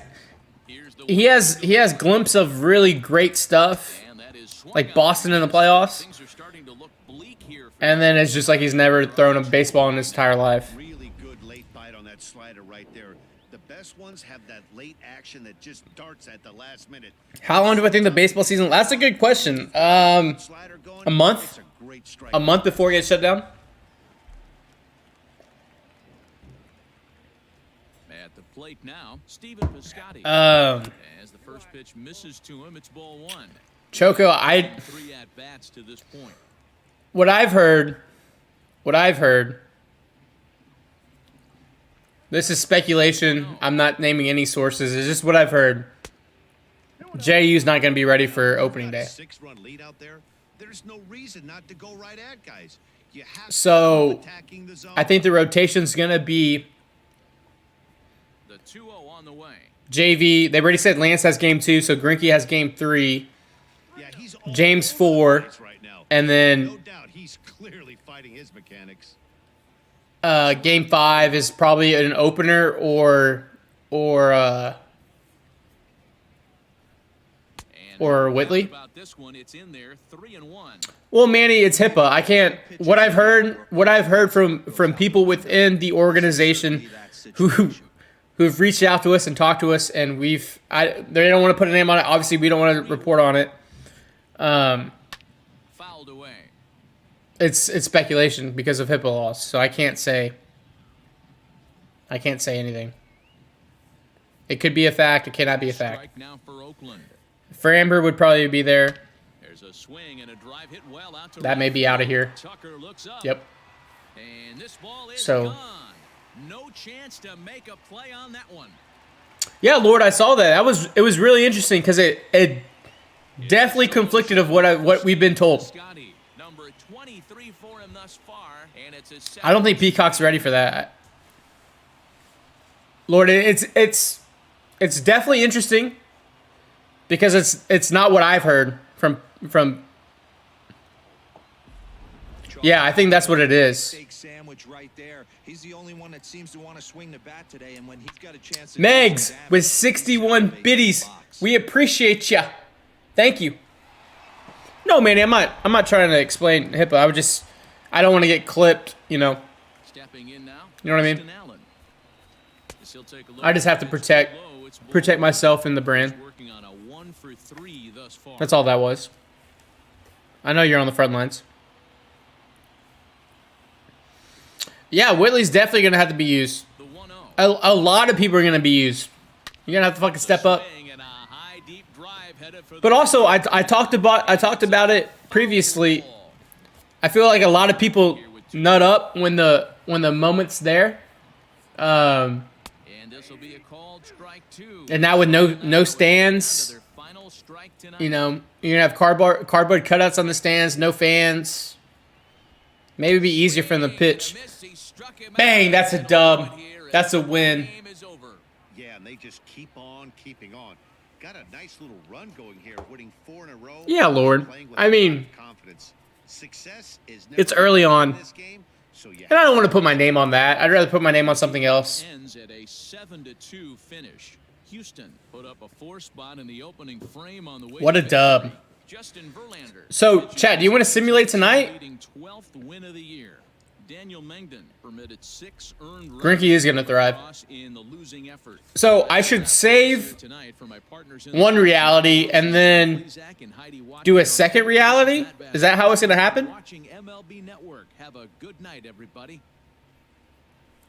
glimpses of really great stuff, And that is swung like out. Boston in the playoffs. Things are starting to look bleak here. And then it's just like he's never thrown a baseball in his entire life. Really good late bite on that slider right there. The best ones have that late action that just darts at the last minute. How long do I think the baseball season? That's a good question. Slider going, A month? it's a great strike. A month before it gets shut down. At the plate now, Stephen Piscotty. As the first pitch misses to him, it's ball 1. Choco, 3 at bats to this point. what I've heard, this is speculation. I'm not naming any sources. It's just what I've heard. JU's not going to be ready for opening day. 6-run lead out there. There's no reason not to go right at guys. You have to So, keep attacking the zone. I think the rotation's going to be The 2-0 on the way. JV. They already said Lance has game 2, so Greinke has game 3, Yeah, he's all James over the 4, place right now. and then No doubt he's clearly fighting his mechanics. game 5 is probably an opener or Whitley. About this one, it's in there, 3-1. Well, Manny, it's HIPAA. I can't. What I've heard from people within the organization who've reached out to us and talked to us, and they don't want to put a name on it. Obviously, we don't want to report on it. Fouled away. It's speculation because of HIPAA laws, so I can't say. I can't say anything. It could be a fact. It cannot be a fact. Strike now for Oakland. Framber would probably be there. There's a swing and a drive hit well out to That may be out of here. Tucker looks up. Yep. And this ball is So- gone. No chance to make a play on that one. Yeah, Lord, I saw that. It was really interesting because it definitely conflicted of what we've been told. Scotty, number 23 for him thus far, and it's a I don't think Peacock's ready for that. Lord, it's definitely interesting because it's not what I've heard from. Yeah, I think that's what it is. Steak sandwich right there. He's the only one that seems to want to swing the bat today, and when he's got a chance to Megs do some with damage, 61 he's gotta make biddies. the box. We appreciate ya. Thank you. No, man, I'm not trying to explain HIPAA. I don't want to get clipped, you know. Stepping in now. You know what I mean? Austin Allen. As he'll take a look I just have to at protect pitch low, it's ball protect one. myself and the brand. He's working on a 1 for 3 thus far. That's all that was. I know you're on the front lines. Yeah, Whitley's definitely going to have to be used. The 1-0. A lot of people are going to be used. You're going to have to fucking step up. Swing and a high, deep drive headed for the But also, I talked about it previously. I feel like a lot of people nut up when the moment's there. And this will be a called strike 2. And now with no stands, Their final strike tonight. you know, you're gonna have cardboard cutouts on the stands, no fans. Maybe it'd be easier for them to pitch. Bang, that's a dub. That's a win. Yeah, and they just keep on keeping on. Got a nice little run going here, winning 4 in a row. Yeah, Lord. Playing with I a lot mean, of confidence. Success is it's never early in on. this game, so you And I don't want to put my name on that. I'd rather put my name on something else. Ends at a 7-2 finish. Houston put up a 4 spot in the opening frame on the way. What a to dub. victory. Justin Verlander. So, Chad, do you want to simulate tonight? Leading 12th win of the year. Daniel Mengden permitted 6 earned runs. Grinky is gonna thrive. In the losing effort. So I should save Tonight for my partners in one the- reality and then Zach and Heidi Watkins do a on second reality? Is that how it's gonna happen? Watching MLB Network. Have a good night, everybody.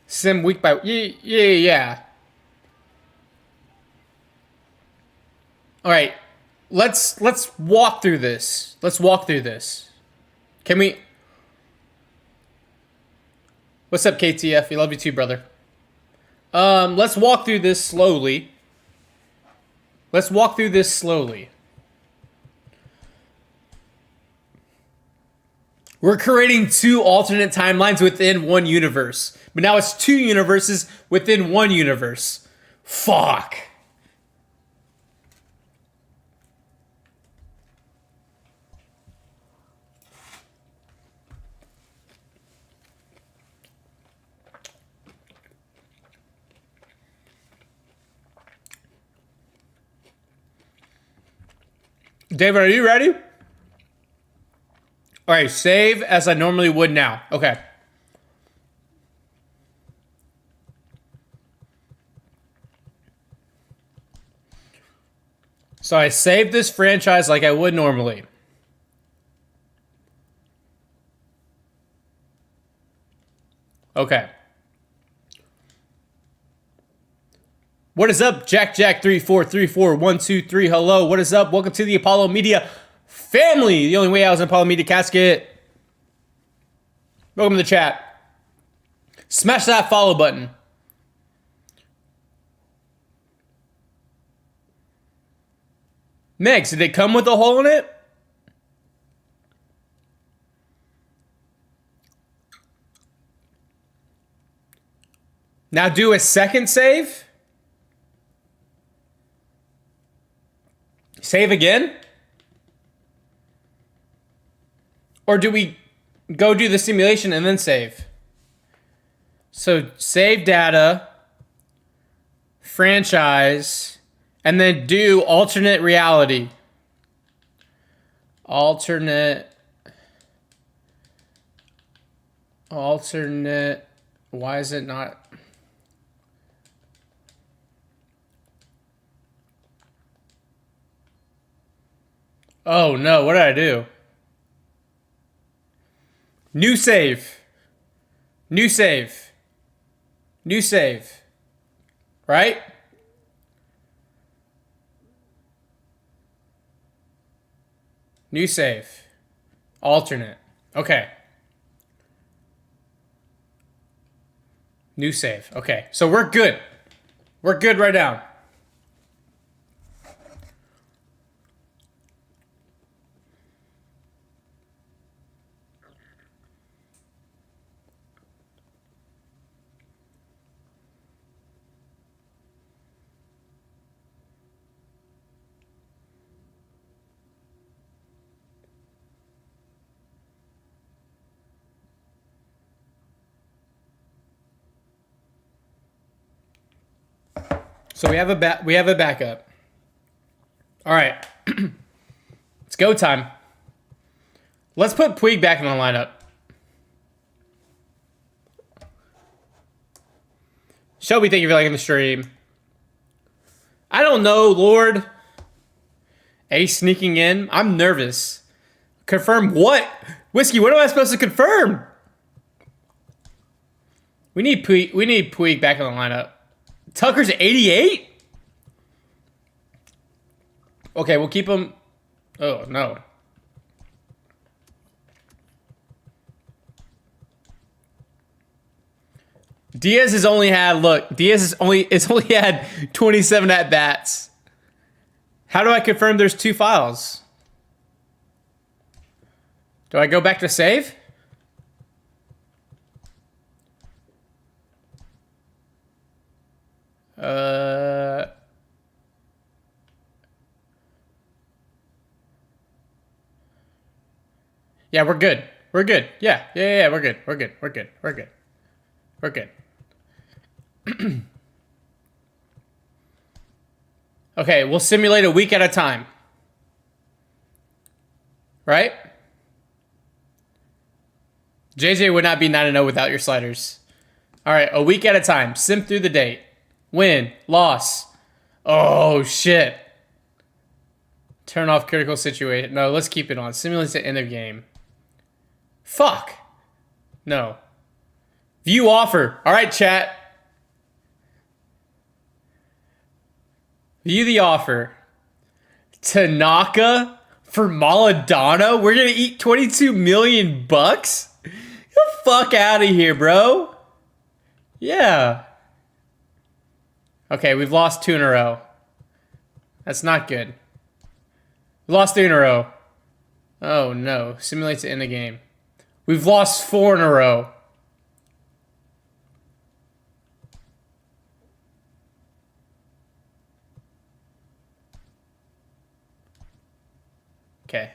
Sim week by yeah. All right, let's walk through this. Let's walk through this. Can we? What's up, KTF? We love you too, brother. Let's walk through this slowly. Let's walk through this slowly. We're creating 2 alternate timelines within one universe. But now it's 2 universes within one universe. Fuck. David, are you ready? All right, save as I normally would now. Okay. So I saved this franchise like I would normally. Okay. What is up, Jack34341223? Hello, what is up? Welcome to the Apollo Media family. The only way out is an Apollo Media casket. Welcome to the chat. Smash that follow button. Megs, did it come with a hole in it? Now do a second save. Save again? Or do we go do the simulation and then save? So save data, franchise, and then do alternate reality. Alternate. Why is it not? Oh no, what did I do? New save. New save. New save. Right? New save. Alternate. Okay. New save. Okay. So we're good. We're good right now. So we have a backup. All right. It's go time. Let's put Puig back in the lineup. Shelby, thank you for liking the stream. I don't know, Lord. Ace sneaking in. I'm nervous. Confirm what? Whiskey, what am I supposed to confirm? We need Puig back in the lineup. Tucker's 88? Okay, we'll keep him. Oh, no. Diaz has only had, look, it's only had 27 at-bats. How do I confirm there's 2 files? Do I go back to save? Yeah, we're good. We're good. Yeah, we're good. We're good. We're good. We're good. We're good. Okay, we'll simulate a week at a time. Right? JJ would not be 9-0 without your sliders. All right, a week at a time. Sim through the date. Win. Loss. Oh, shit. Turn off critical situation. No, let's keep it on. Simulate the end of game. Fuck. No. View offer. All right, chat. View the offer. Tanaka for Maladona? We're going to eat 22 million bucks? Get the fuck out of here, bro. Yeah. Okay, we've lost 2 in a row. That's not good. We lost 3 in a row. Oh, no. Simulates to end the game. We've lost 4 in a row. Okay.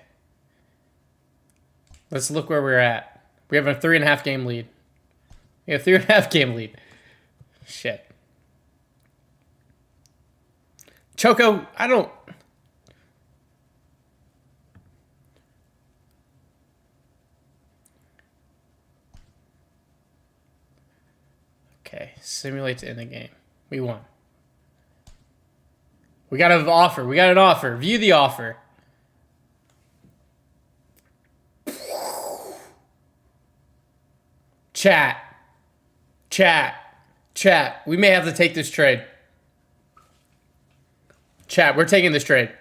Let's look where we're at. We have a 3.5 game lead. We have a 3.5 game lead. Shit. Choco, I don't... Okay, simulate to end the game. We won. We got an offer. We got an offer. View the offer. Chat. Chat. Chat. We may have to take this trade. Chat, we're taking this trade.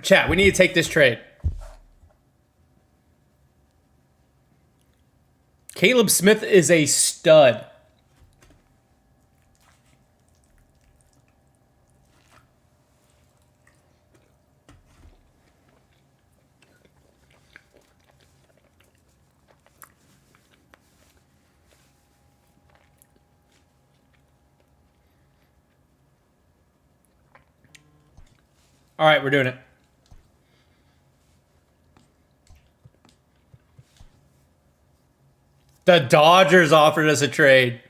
Chat, we need to take this trade. Caleb Smith is a stud. All right, we're doing it. The Dodgers offered us a trade.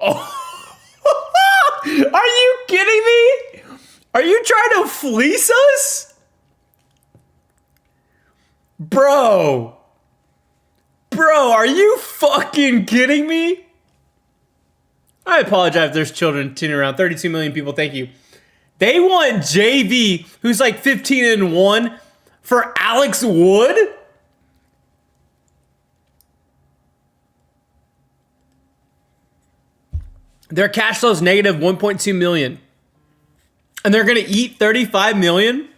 Oh. Are you kidding me? Are you trying to fleece us? Bro. Bro, are you fucking kidding me? I apologize if there's children tuning around. 32 million people, thank you. They want JV, who's like 15-1, for Alex Wood? Their cash flow is negative 1.2 million. And they're going to eat 35 million?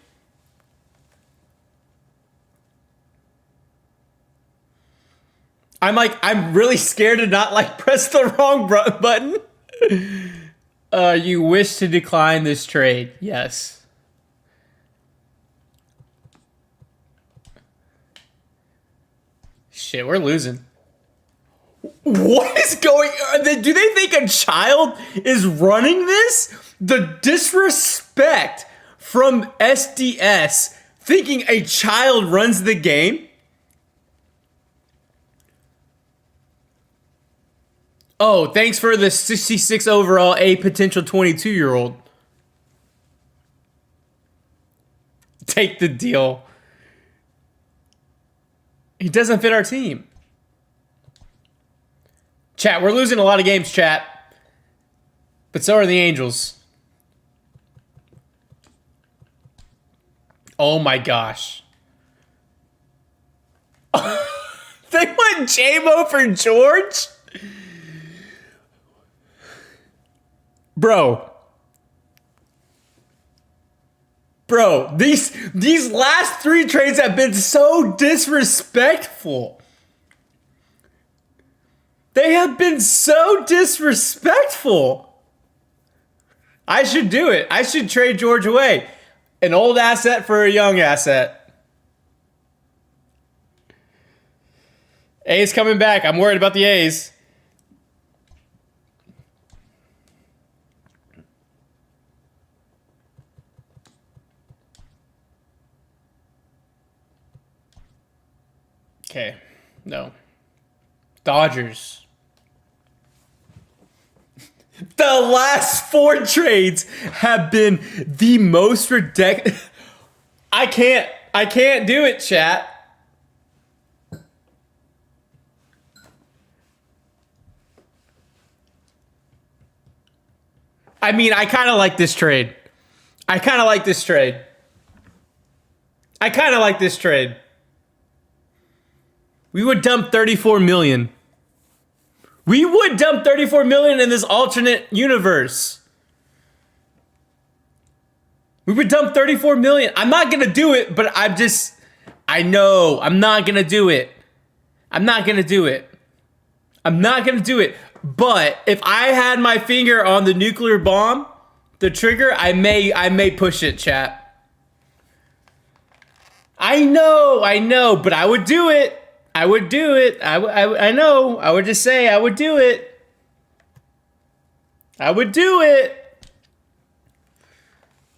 I'm really scared to not press the wrong button. You wish to decline this trade. Yes. Shit, we're losing. What is going on? Do they think a child is running this? The disrespect from SDS thinking a child runs the game? Oh, thanks for the 66 overall, a potential 22-year-old. Take the deal. He doesn't fit our team. Chat, we're losing a lot of games, chat. But so are the Angels. Oh my gosh. They went J-Mo for George? Bro, these last 3 trades have been so disrespectful. They have been so disrespectful. I should do it. I should trade George away. An old asset for a young asset. A's coming back. I'm worried about the A's. Okay, no. Dodgers. The last 4 trades have been the most ridiculous. I can't do it, chat. I mean, I kind of like this trade. We would dump 34 million. We would dump 34 million in this alternate universe. We would dump 34 million. I'm not going to do it, but I know I'm not going to do it. But if I had my finger on the nuclear bomb, the trigger, I may push it, chat. I know, but I would do it. I know. I would just say I would do it.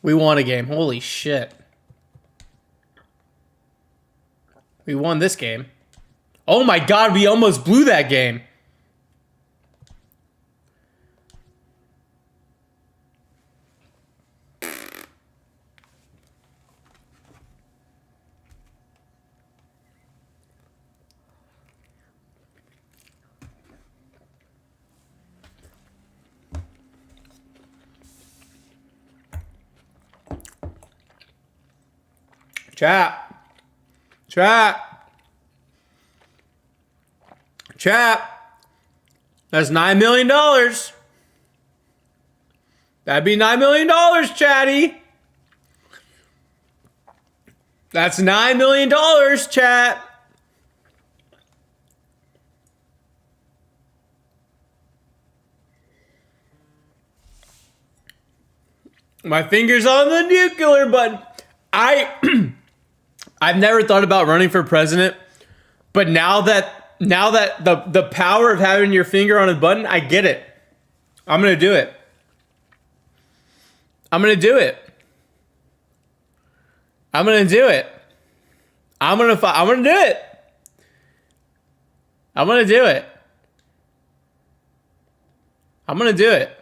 We won a game. Holy shit. We won this game. Oh my god, we almost blew that game. Chat. That's $9 million. That'd be $9 million, chatty. That's $9 million, chat. My finger's on the nuclear button. I've never thought about running for president, but now that the power of having your finger on a button, I get it. I'm gonna do it. I'm gonna do it. I'm gonna do it. I'm gonna do it. I'm gonna do it. I'm gonna do it.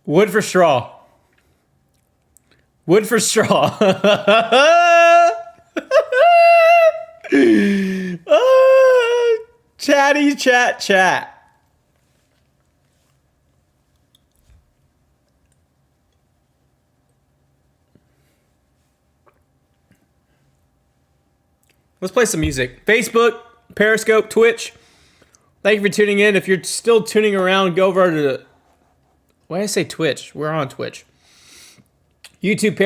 Wood for straw. Wood for straw. Chatty chat. Let's play some music. Facebook, Periscope, Twitch. Thank you for tuning in. If you're still tuning around, go over to... Why did I say Twitch? We're on Twitch. YouTube, Periscope.